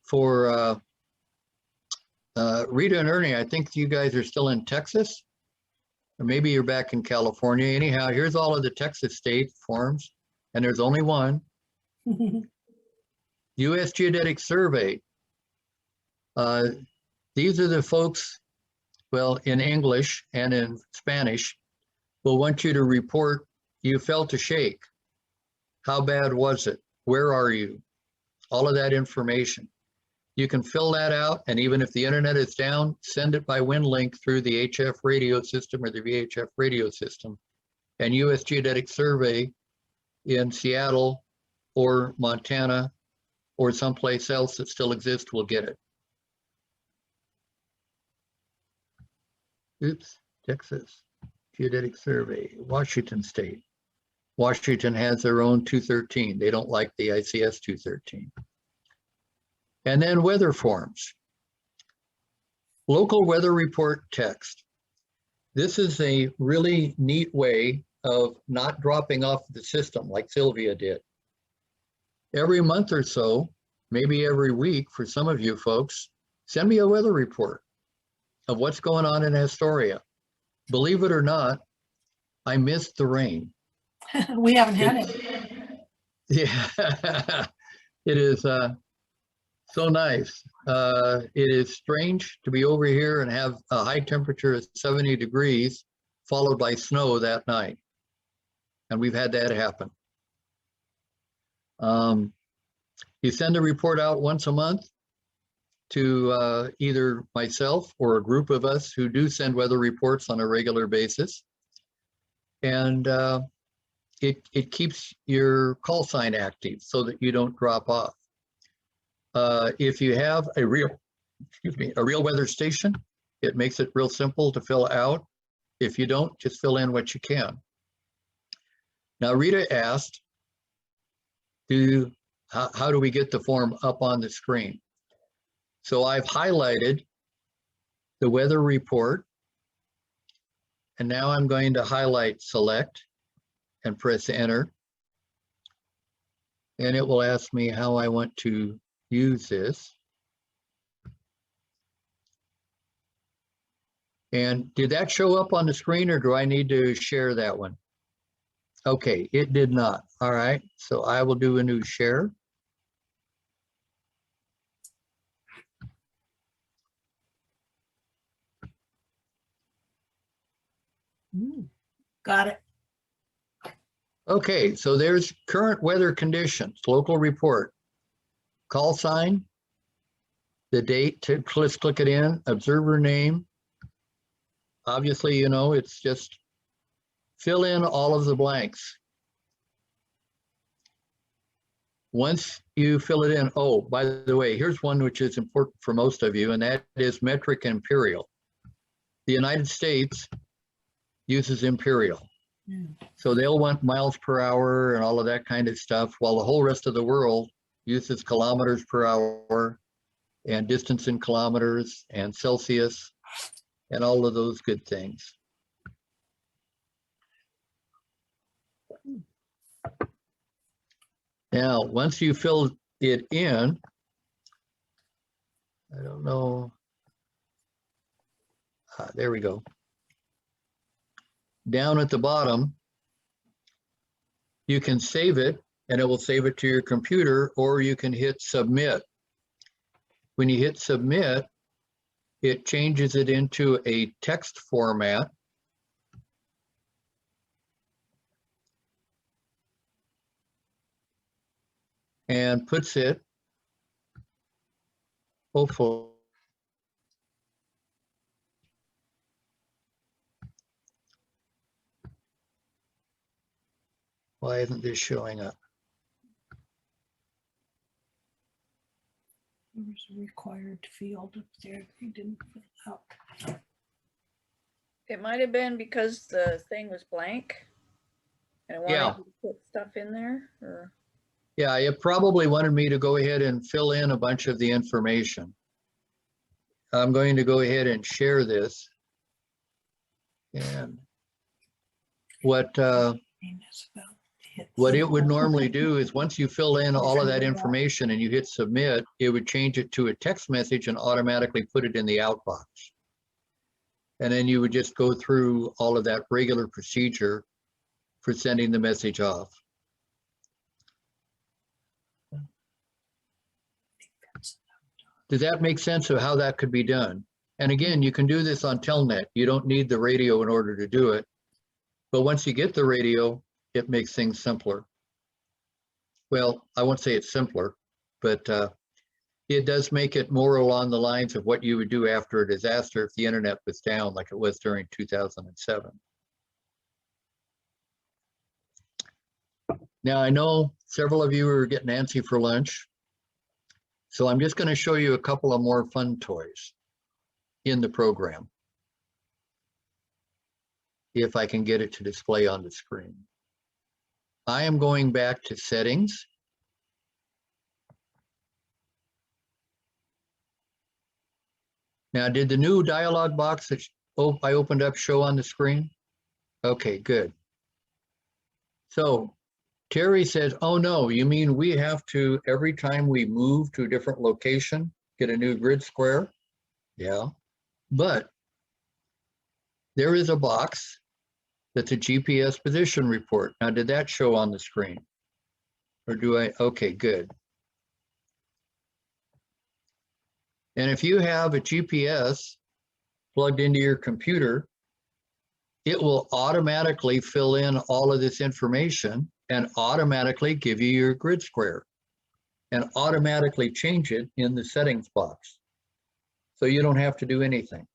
For Rita and Ernie, I think you guys are still in Texas, or maybe you're back in California. Anyhow, here's all of the Texas state forms, and there's only one. U.S. Geodetic Survey. These are the folks, well, in English and in Spanish, will want you to report you felt a shake. How bad was it? Where are you? All of that information. You can fill that out, and even if the internet is down, send it by WinLink through the HF radio system or the VHF radio system. And U.S. Geodetic Survey in Seattle or Montana or someplace else that still exists will get it. Oops, Texas Geodetic Survey, Washington State. Washington has their own 213. They don't like the ICS 213. And then weather forms. Local weather report text. This is a really neat way of not dropping off the system like Sylvia did. Every month or so, maybe every week for some of you folks, send me a weather report of what's going on in Astoria. Believe it or not, I missed the rain. We haven't had it. Yeah, it is so nice. It is strange to be over here and have a high temperature of 70 degrees followed by snow that night. And we've had that happen. You send a report out once a month to either myself or a group of us who do send weather reports on a regular basis. And it keeps your call sign active so that you don't drop off. If you have a real weather station, it makes it real simple to fill out. If you don't, just fill in what you can. Now, Rita asked, how do we get the form up on the screen? So I've highlighted the weather report, and now I'm going to highlight select and press enter. And it will ask me how I want to use this. And did that show up on the screen, or do I need to share that one? Okay, it did not. All right, so I will do a new share. Got it. Okay, so there's current weather conditions, local report, call sign, the date, let's click it in, observer name. Obviously, you know, it's just fill in all of the blanks. Once you fill it in, oh, by the way, here's one which is important for most of you, and that is metric and imperial. The United States uses imperial. So they'll want miles per hour and all of that kind of stuff, while the whole rest of the world uses kilometers per hour and distance in kilometers and Celsius and all of those good things. Now, once you fill it in, I don't know, there we go. Down at the bottom, you can save it and it will save it to your computer, or you can hit submit. When you hit submit, it changes it into a text format. And puts it, hopefully, Why isn't this showing up? There was a required field up there they didn't fill out. It might have been because the thing was blank. And it Yeah. wanted you to put stuff in there, or, Yeah, it probably wanted me to go ahead and fill in a bunch of the information. I'm going to go ahead and share this. And what it would normally do is once you fill in all of that information and you hit submit, it would change it to a text message and automatically put it in the outbox. And then you would just go through all of that regular procedure for sending the message off. Does that make sense of how that could be done? And again, you can do this on Telnet. You don't need the radio in order to do it. But once you get the radio, it makes things simpler. Well, I won't say it's simpler, but it does make it more along the lines of what you would do after a disaster if the internet was down like it was during 2007. Now, I know several of you are getting antsy for lunch, so I'm just going to show you a couple of more fun toys in the program, if I can get it to display on the screen. I am going back to settings. Now, did the new dialog box that I opened up show on the screen? Okay, good. So Terry says, oh no, you mean we have to, every time we move to a different location, get a new grid square? Yeah, but there is a box that's a GPS position report. Now, did that show on the screen? Or do I? Okay, good. And if you have a GPS plugged into your computer, it will automatically fill in all of this information and automatically give you your grid square and automatically change it in the settings box. So you don't have to do anything.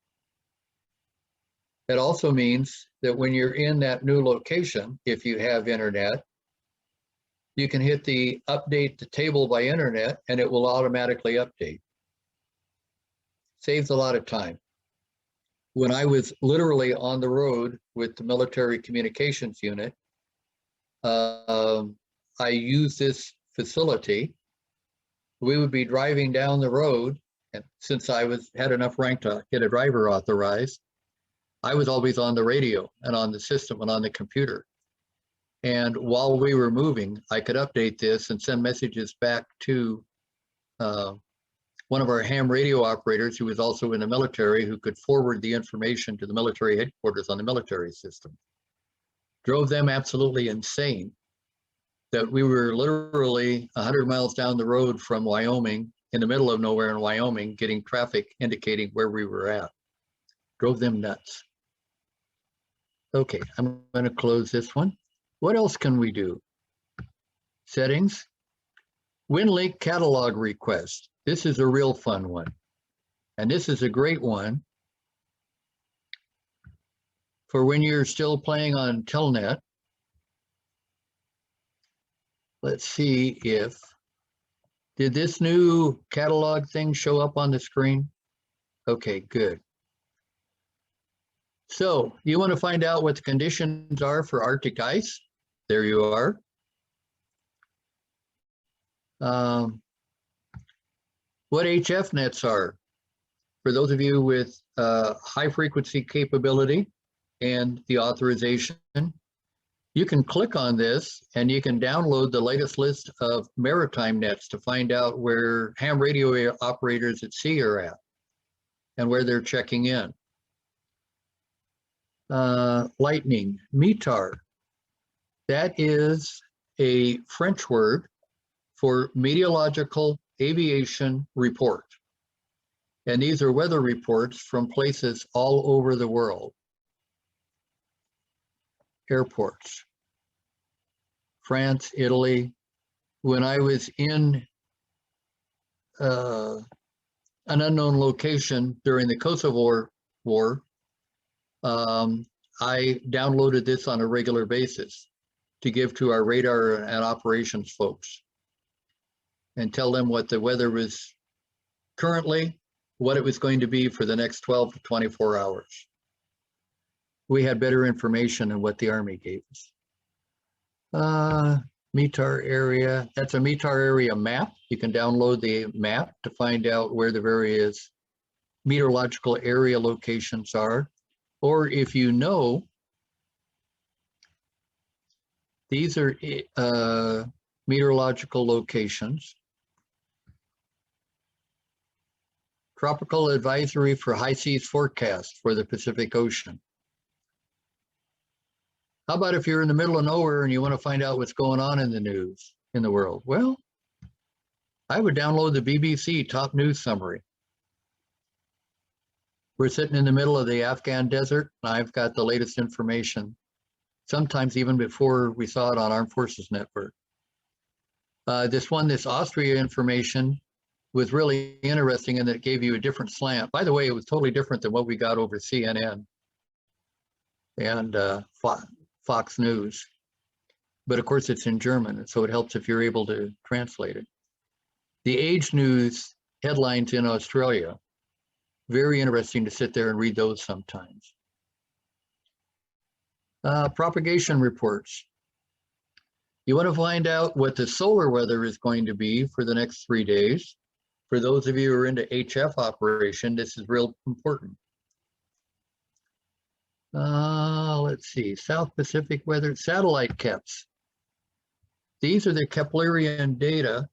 It also means that when you're in that new location, if you have internet, you can hit the update the table by internet and it will automatically update. Saves a lot of time. When I was literally on the road with the military communications unit, I used this facility. We would be driving down the road, and since I had enough rank to get a driver authorized, I was always on the radio and on the system and on the computer. And while we were moving, I could update this and send messages back to one of our ham radio operators who was also in the military, who could forward the information to the military headquarters on the military system. Drove them absolutely insane that we were literally 100 miles down the road from Wyoming, in the middle of nowhere in Wyoming, getting traffic indicating where we were at. Drove them nuts. Okay, I'm going to close this one. What else can we do? Settings. WinLink catalog request. This is a real fun one. And this is a great one for when you're still playing on Telnet. Let's see if, did this new catalog thing show up on the screen? Okay, good. So you want to find out what the conditions are for Arctic ice? There you are. What HF nets are. For those of you with high frequency capability and the authorization, you can click on this and you can download the latest list of maritime nets to find out where ham radio operators at sea are at and where they're checking in. Lightning, METAR. That is a French word for meteorological aviation report. And these are weather reports from places all over the world. Airports, France, Italy. When I was in an unknown location during the Kosovo War, I downloaded this on a regular basis to give to our radar and operations folks and tell them what the weather was currently, what it was going to be for the next 12 to 24 hours. We had better information than what the Army gave us. METAR area, that's a METAR area map. You can download the map to find out where the various meteorological area locations are. Or if you know, these are meteorological locations. Tropical advisory for high seas forecast for the Pacific Ocean. How about if you're in the middle of nowhere and you want to find out what's going on in the news, in the world? Well, I would download the BBC top news summary. We're sitting in the middle of the Afghan desert, and I've got the latest information, sometimes even before we saw it on Armed Forces Network. This Austria information was really interesting in that it gave you a different slant. By the way, it was totally different than what we got over CNN and Fox News. But of course, it's in German, and so it helps if you're able to translate it. The Age News headlines in Australia, very interesting to sit there and read those sometimes. Propagation reports. You want to find out what the solar weather is going to be for the next 3 days. For those of you who are into HF operation, this is real important. Let's see, South Pacific weather, satellite KEPs. These are the Keplerian data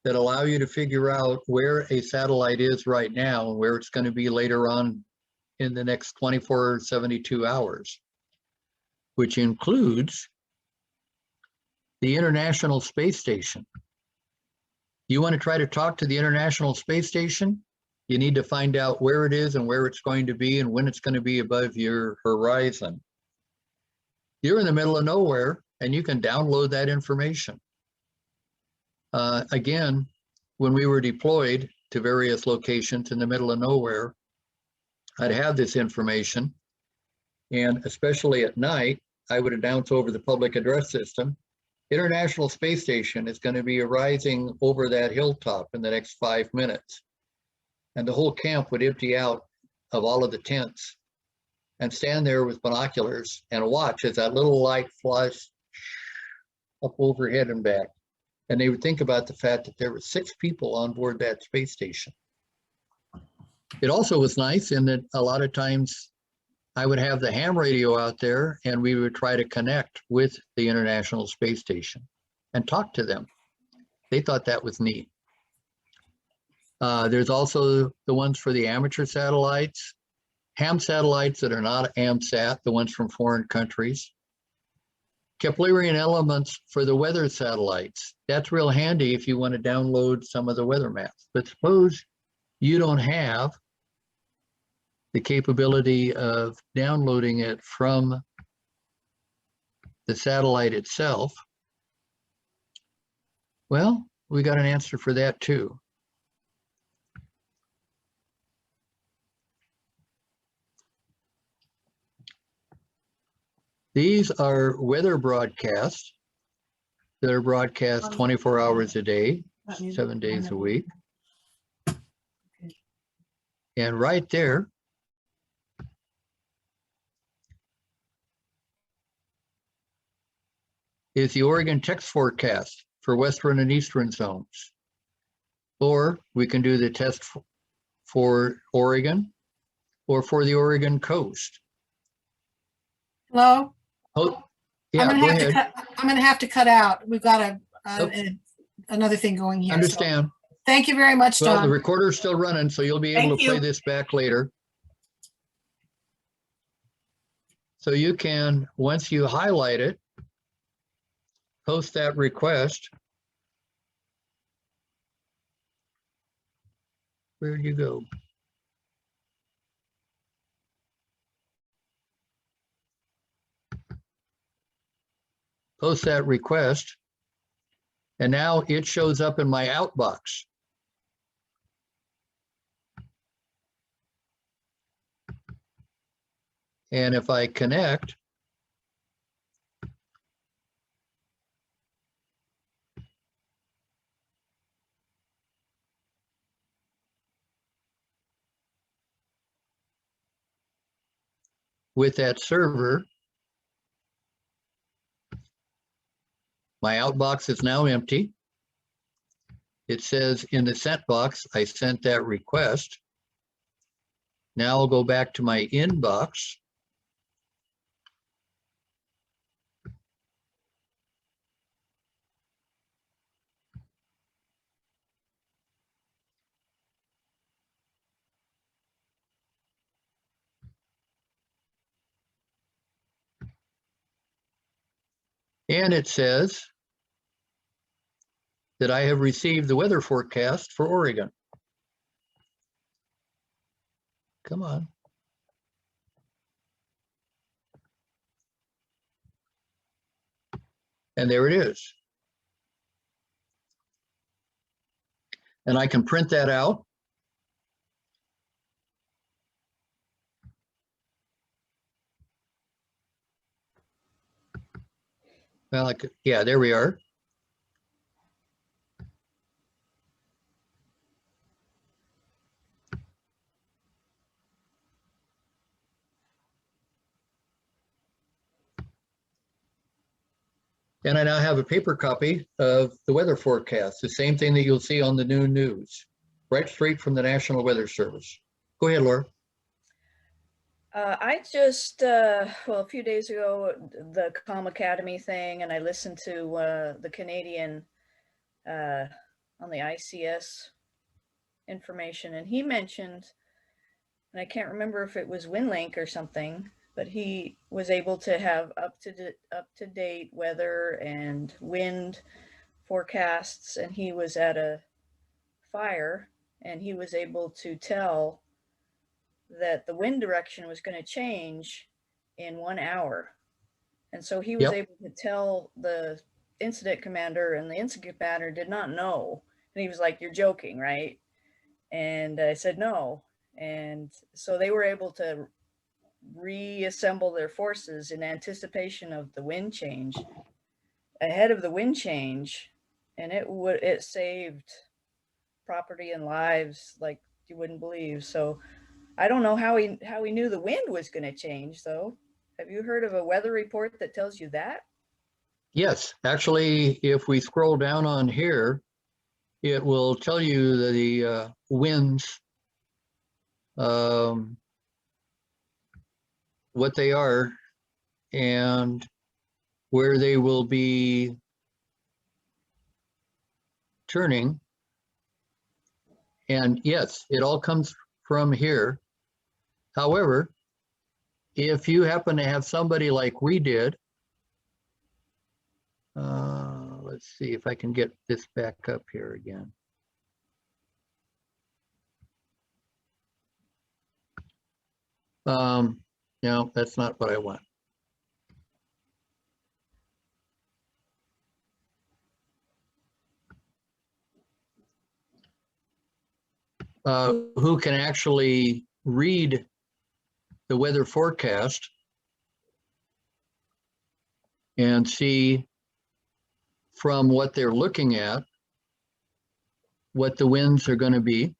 that allow you to figure out where a satellite is right now and where it's going to be later on in the next 24 or 72 hours, which includes the International Space Station. You want to try to talk to the International Space Station? You need to find out where it is and where it's going to be and when it's going to be above your horizon. You're in the middle of nowhere and you can download that information. Again, when we were deployed to various locations in the middle of nowhere, I'd have this information, and especially at night, I would announce over the public address system, International Space Station is going to be arising over that hilltop in the next 5 minutes. And the whole camp would empty out of all of the tents and stand there with binoculars and watch as that little light flies up overhead and back. And they would think about the fact that there were 6 people on board that space station. It also was nice in that a lot of times I would have the ham radio out there and we would try to connect with the International Space Station and talk to them. They thought that was neat. There's also the ones for the amateur satellites, ham satellites that are not AMSAT, the ones from foreign countries. Keplerian elements for the weather satellites. That's real handy if you want to download some of the weather maps. But suppose you don't have the capability of downloading it from the satellite itself. Well, we got an answer for that too. These are weather broadcasts that are broadcast 24 hours a day, 7 days a week. And right there is the Oregon text forecast for western and eastern zones. Or we can do the test for Oregon or for the Oregon coast. Hello? Oh, yeah, I'm go gonna ahead. I'm gonna have to cut out. We've got another thing going here. so Understand. Thank you very much, Well, the Don. recorder's still running, so you'll be able Thank to play you. this back later. So you can, once you highlight it, post that request. Where'd you go? Post that request. And now it shows up in my outbox. And if I connect, with that server. My outbox is now empty. It says in the sent box, I sent that request. Now I'll go back to my inbox. And it says that I have received the weather forecast for Oregon. Come on. And there it is. And I can print that out. Well, I could, yeah, there we are. And I now have a paper copy of the weather forecast, the same thing that you'll see on the noon news, right straight from the National Weather Service. Go ahead, Laura. I just, well, a few days ago, the Calm Academy thing, and I listened to the Canadian on the ICS information, and he mentioned, and I can't remember if it was WinLink or something, but he was able to have up to date weather and wind forecasts, and he was at a fire, and he was able to tell that the wind direction was going to change in 1 hour. And so he was Yep. able to tell the incident commander, and the incident commander did not know. And he was like, "You're joking, right?" And I said, "No." And so they were able to reassemble their forces in anticipation of the wind change, ahead of the wind change. And it saved property and lives like you wouldn't believe. So I don't know how he knew the wind was going to change, though. Have you heard of a weather report that tells you that? Yes, actually, if we scroll down on here, it will tell you the winds, what they are, and where they will be turning. And yes, it all comes from here. However, if you happen to have somebody like we did, let's see if I can get this back up here again. No, that's not what I want. Who can actually read the weather forecast and see from what they're looking at what the winds are going to be.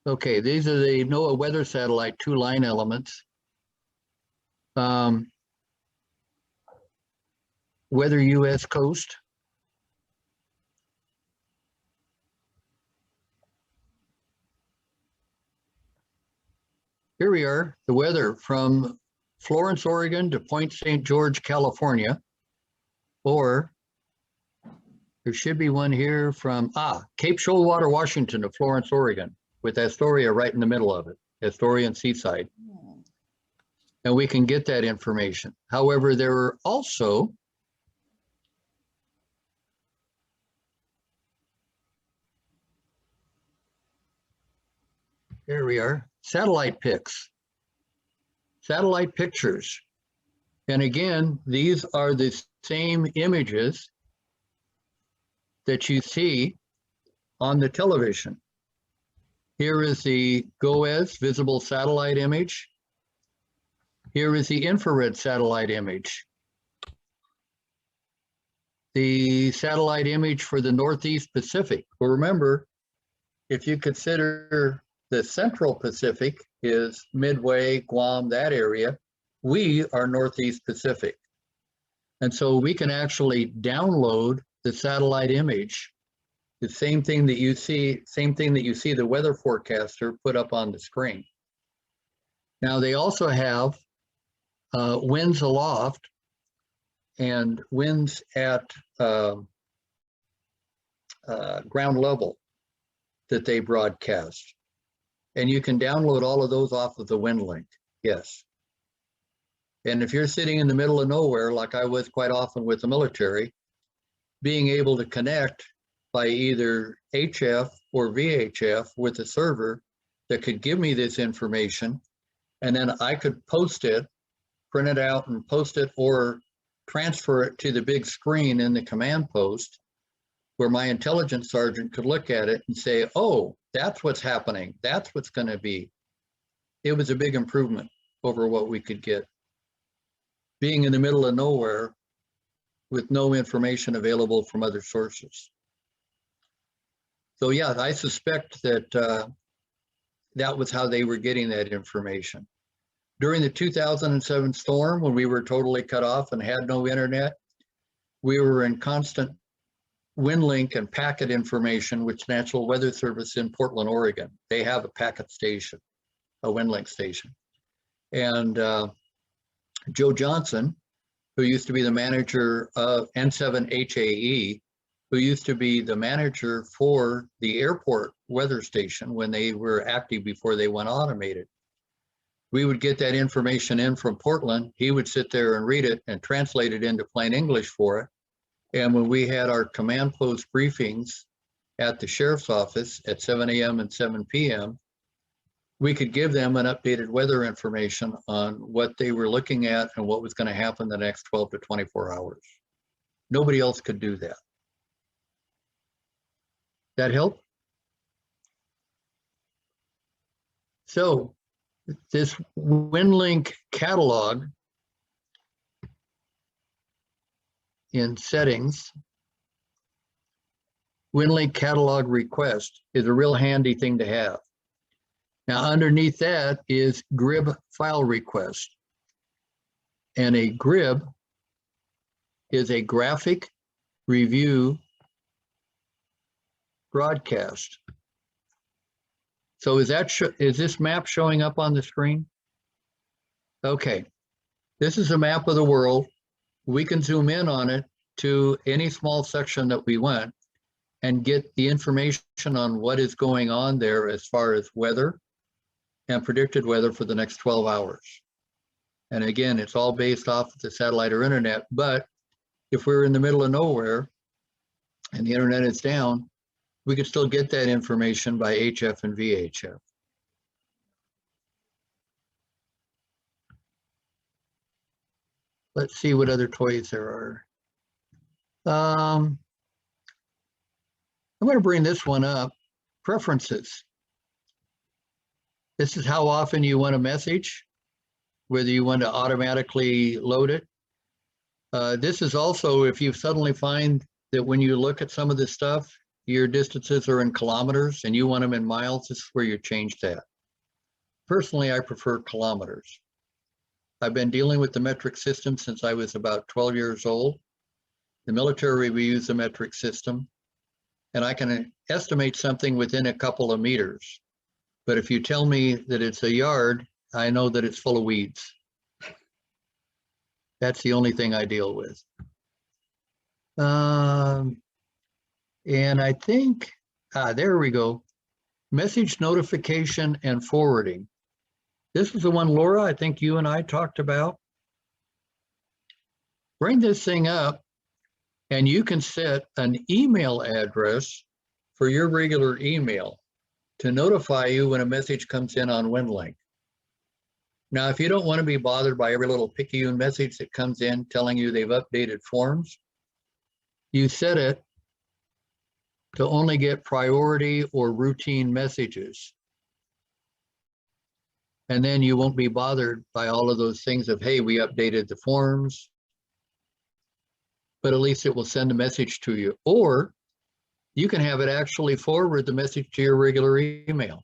Okay, these are the NOAA weather satellite 2 line elements. Weather US coast. Here we are, the weather from Florence, Oregon to Point St. George, California. Or there should be one here from Cape Shoalwater, Washington to Florence, Oregon, with Astoria right in the middle of it, Astoria and Seaside. And we can get that information. However, there are also here we are, satellite pics, satellite pictures. And again, these are the same images that you see on the television. Here is the GOES visible satellite image. Here is the infrared satellite image. the satellite image for the Northeast Pacific. Well, remember, if you consider the Central Pacific is Midway, Guam, that area, we are Northeast Pacific. And so we can actually download the satellite image, the same thing that you see the weather forecaster put up on the screen. Now they also have winds aloft and winds at ground level that they broadcast. And you can download all of those off of the WindLink, yes. And if you're sitting in the middle of nowhere, like I was quite often with the military, being able to connect by either HF or VHF with a server that could give me this information, and then I could post it, print it out and post it, or transfer it to the big screen in the command post where my intelligence sergeant could look at it and say, oh, that's what's happening. That's what's going to be. It was a big improvement over what we could get. Being in the middle of nowhere with no information available from other sources. So yeah, I suspect that that was how they were getting that information. During the 2007 storm, when we were totally cut off and had no internet, we were in constant WindLink and packet information, which National Weather Service in Portland, Oregon. They have a packet station, a WindLink station. And Joe Johnson, who used to be the manager of N7HAE, who used to be the manager for the airport weather station when they were active before they went automated. We would get that information in from Portland. He would sit there and read it and translate it into plain English for it. And when we had our command post briefings at the sheriff's office at 7 a.m. and 7 p.m., we could give them an updated weather information on what they were looking at and what was going to happen the next 12 to 24 hours. Nobody else could do that. That help? So this WindLink catalog in settings, WindLink catalog request is a real handy thing to have. Now underneath that is GRIB file request. And a GRIB is a graphic review broadcast. So is this map showing up on the screen? Okay, this is a map of the world. We can zoom in on it to any small section that we want and get the information on what is going on there as far as weather and predicted weather for the next 12 hours. And again, it's all based off of the satellite or internet, but if we're in the middle of nowhere and the internet is down, we could still get that information by HF and VHF. Let's see what other toys there are. I'm going to bring this one up, preferences. This is how often you want a message, whether you want to automatically load it. This is also if you suddenly find that when you look at some of this stuff, your distances are in kilometers and you want them in miles, this is where you change that. Personally, I prefer kilometers. I've been dealing with the metric system since I was about 12 years old. The military, we use the metric system, and I can estimate something within a couple of meters. But if you tell me that it's a yard, I know that it's full of weeds. That's the only thing I deal with. And I think, there we go. Message notification and forwarding. This is the one, Laura, I think you and I talked about. Bring this thing up and you can set an email address for your regular email to notify you when a message comes in on WindLink. Now, if you don't want to be bothered by every little picayune message that comes in telling you they've updated forms, you set it to only get priority or routine messages. And then you won't be bothered by all of those things of, hey, we updated the forms. but at least it will send a message to you. Or you can have it actually forward the message to your regular email.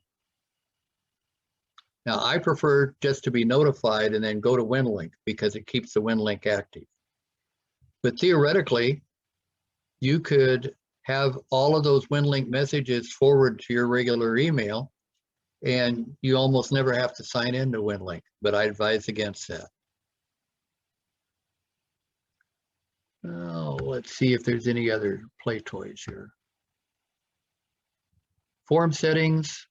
Now, I prefer just to be notified and then go to WinLink because it keeps the WinLink active. But theoretically, you could have all of those WinLink messages forward to your regular email, and you almost never have to sign into WinLink, but I advise against that. Oh, let's see if there's any other play toys here. Form settings.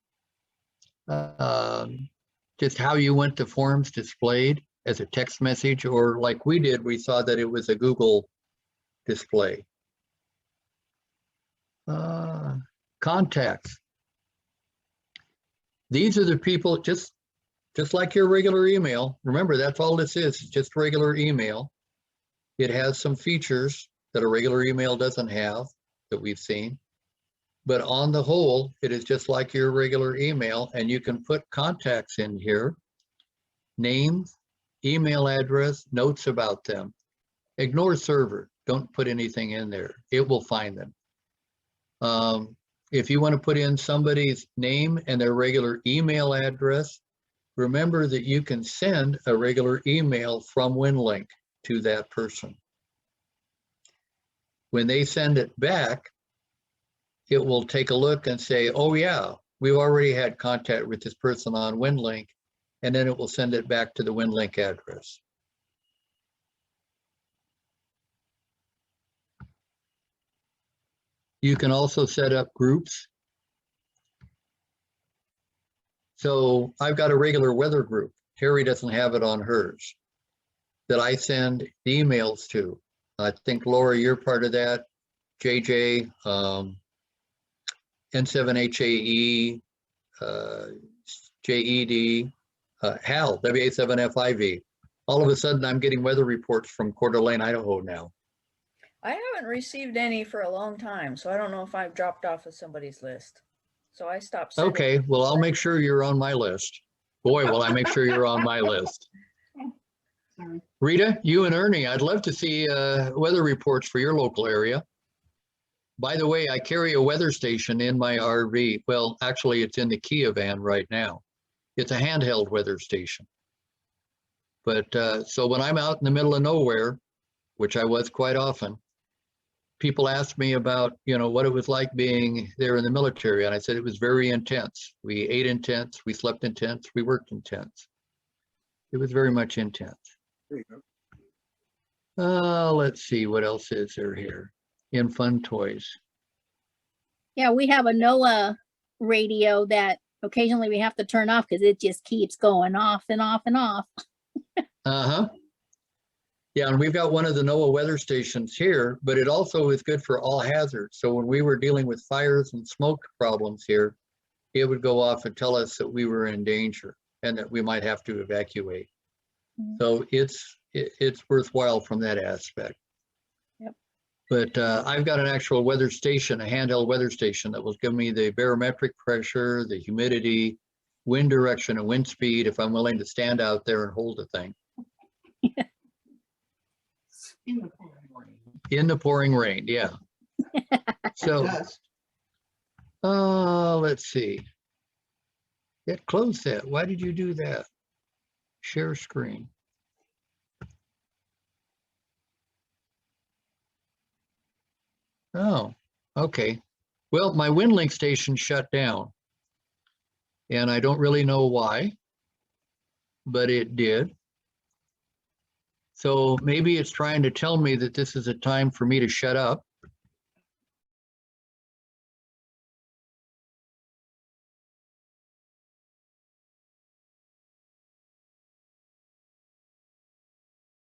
Just how you want the forms displayed as a text message, or like we did, we saw that it was a Google display. Contacts. These are the people, just like your regular email. Remember, that's all this is, just regular email. It has some features that a regular email doesn't have that we've seen. But on the whole, it is just like your regular email, and you can put contacts in here, name, email address, notes about them. Ignore server, don't put anything in there. It will find them. If you want to put in somebody's name and their regular email address, remember that you can send a regular email from WinLink to that person. When they send it back, it will take a look and say, oh yeah, we've already had contact with this person on WinLink, and then it will send it back to the WinLink address. You can also set up groups. So I've got a regular weather group. Terry doesn't have it on hers that I send emails to. I think, Laura, you're part of that. JJ, N7HAE, JED, HAL, WA7FIV. All of a sudden, I'm getting weather reports from Coeur d'Alene, Idaho now. I haven't received any for a long time, so I don't know if I've dropped off of somebody's list. So I stopped sending. Okay, well, I'll make sure you're on my list. Boy, will I make sure you're on my list. Sorry. Rita, you and Ernie, I'd love to see weather reports for your local area. By the way, I carry a weather station in my RV. Well, actually, it's in the Kia van right now. It's a handheld weather station. But so when I'm out in the middle of nowhere, which I was quite often, people asked me about, you know, what it was like being there in the military. And I said it was very intense. We ate in tents, we slept in tents, we worked in tents. It was very much intense. Let's see, what else is there here in fun toys? Yeah, we have a NOAA radio that occasionally we have to turn off because it just keeps going off and off and off. Uh-huh. Yeah, and we've got one of the NOAA weather stations here, but it also is good for all hazards. So when we were dealing with fires and smoke problems here, it would go off and tell us that we were in danger and that we might have to evacuate. Mhm. So it's worthwhile from that aspect. Yep. But I've got an actual weather station, a handheld weather station that will give me the barometric pressure, the humidity, wind direction, and wind speed if I'm willing to stand out there and hold the thing. In the pouring rain, yeah. So, Yes. let's see. It closed that. Why did you do that? Share screen. Oh, okay. Well, my WinLink station shut down. And I don't really know why, but it did. So maybe it's trying to tell me that this is a time for me to shut up.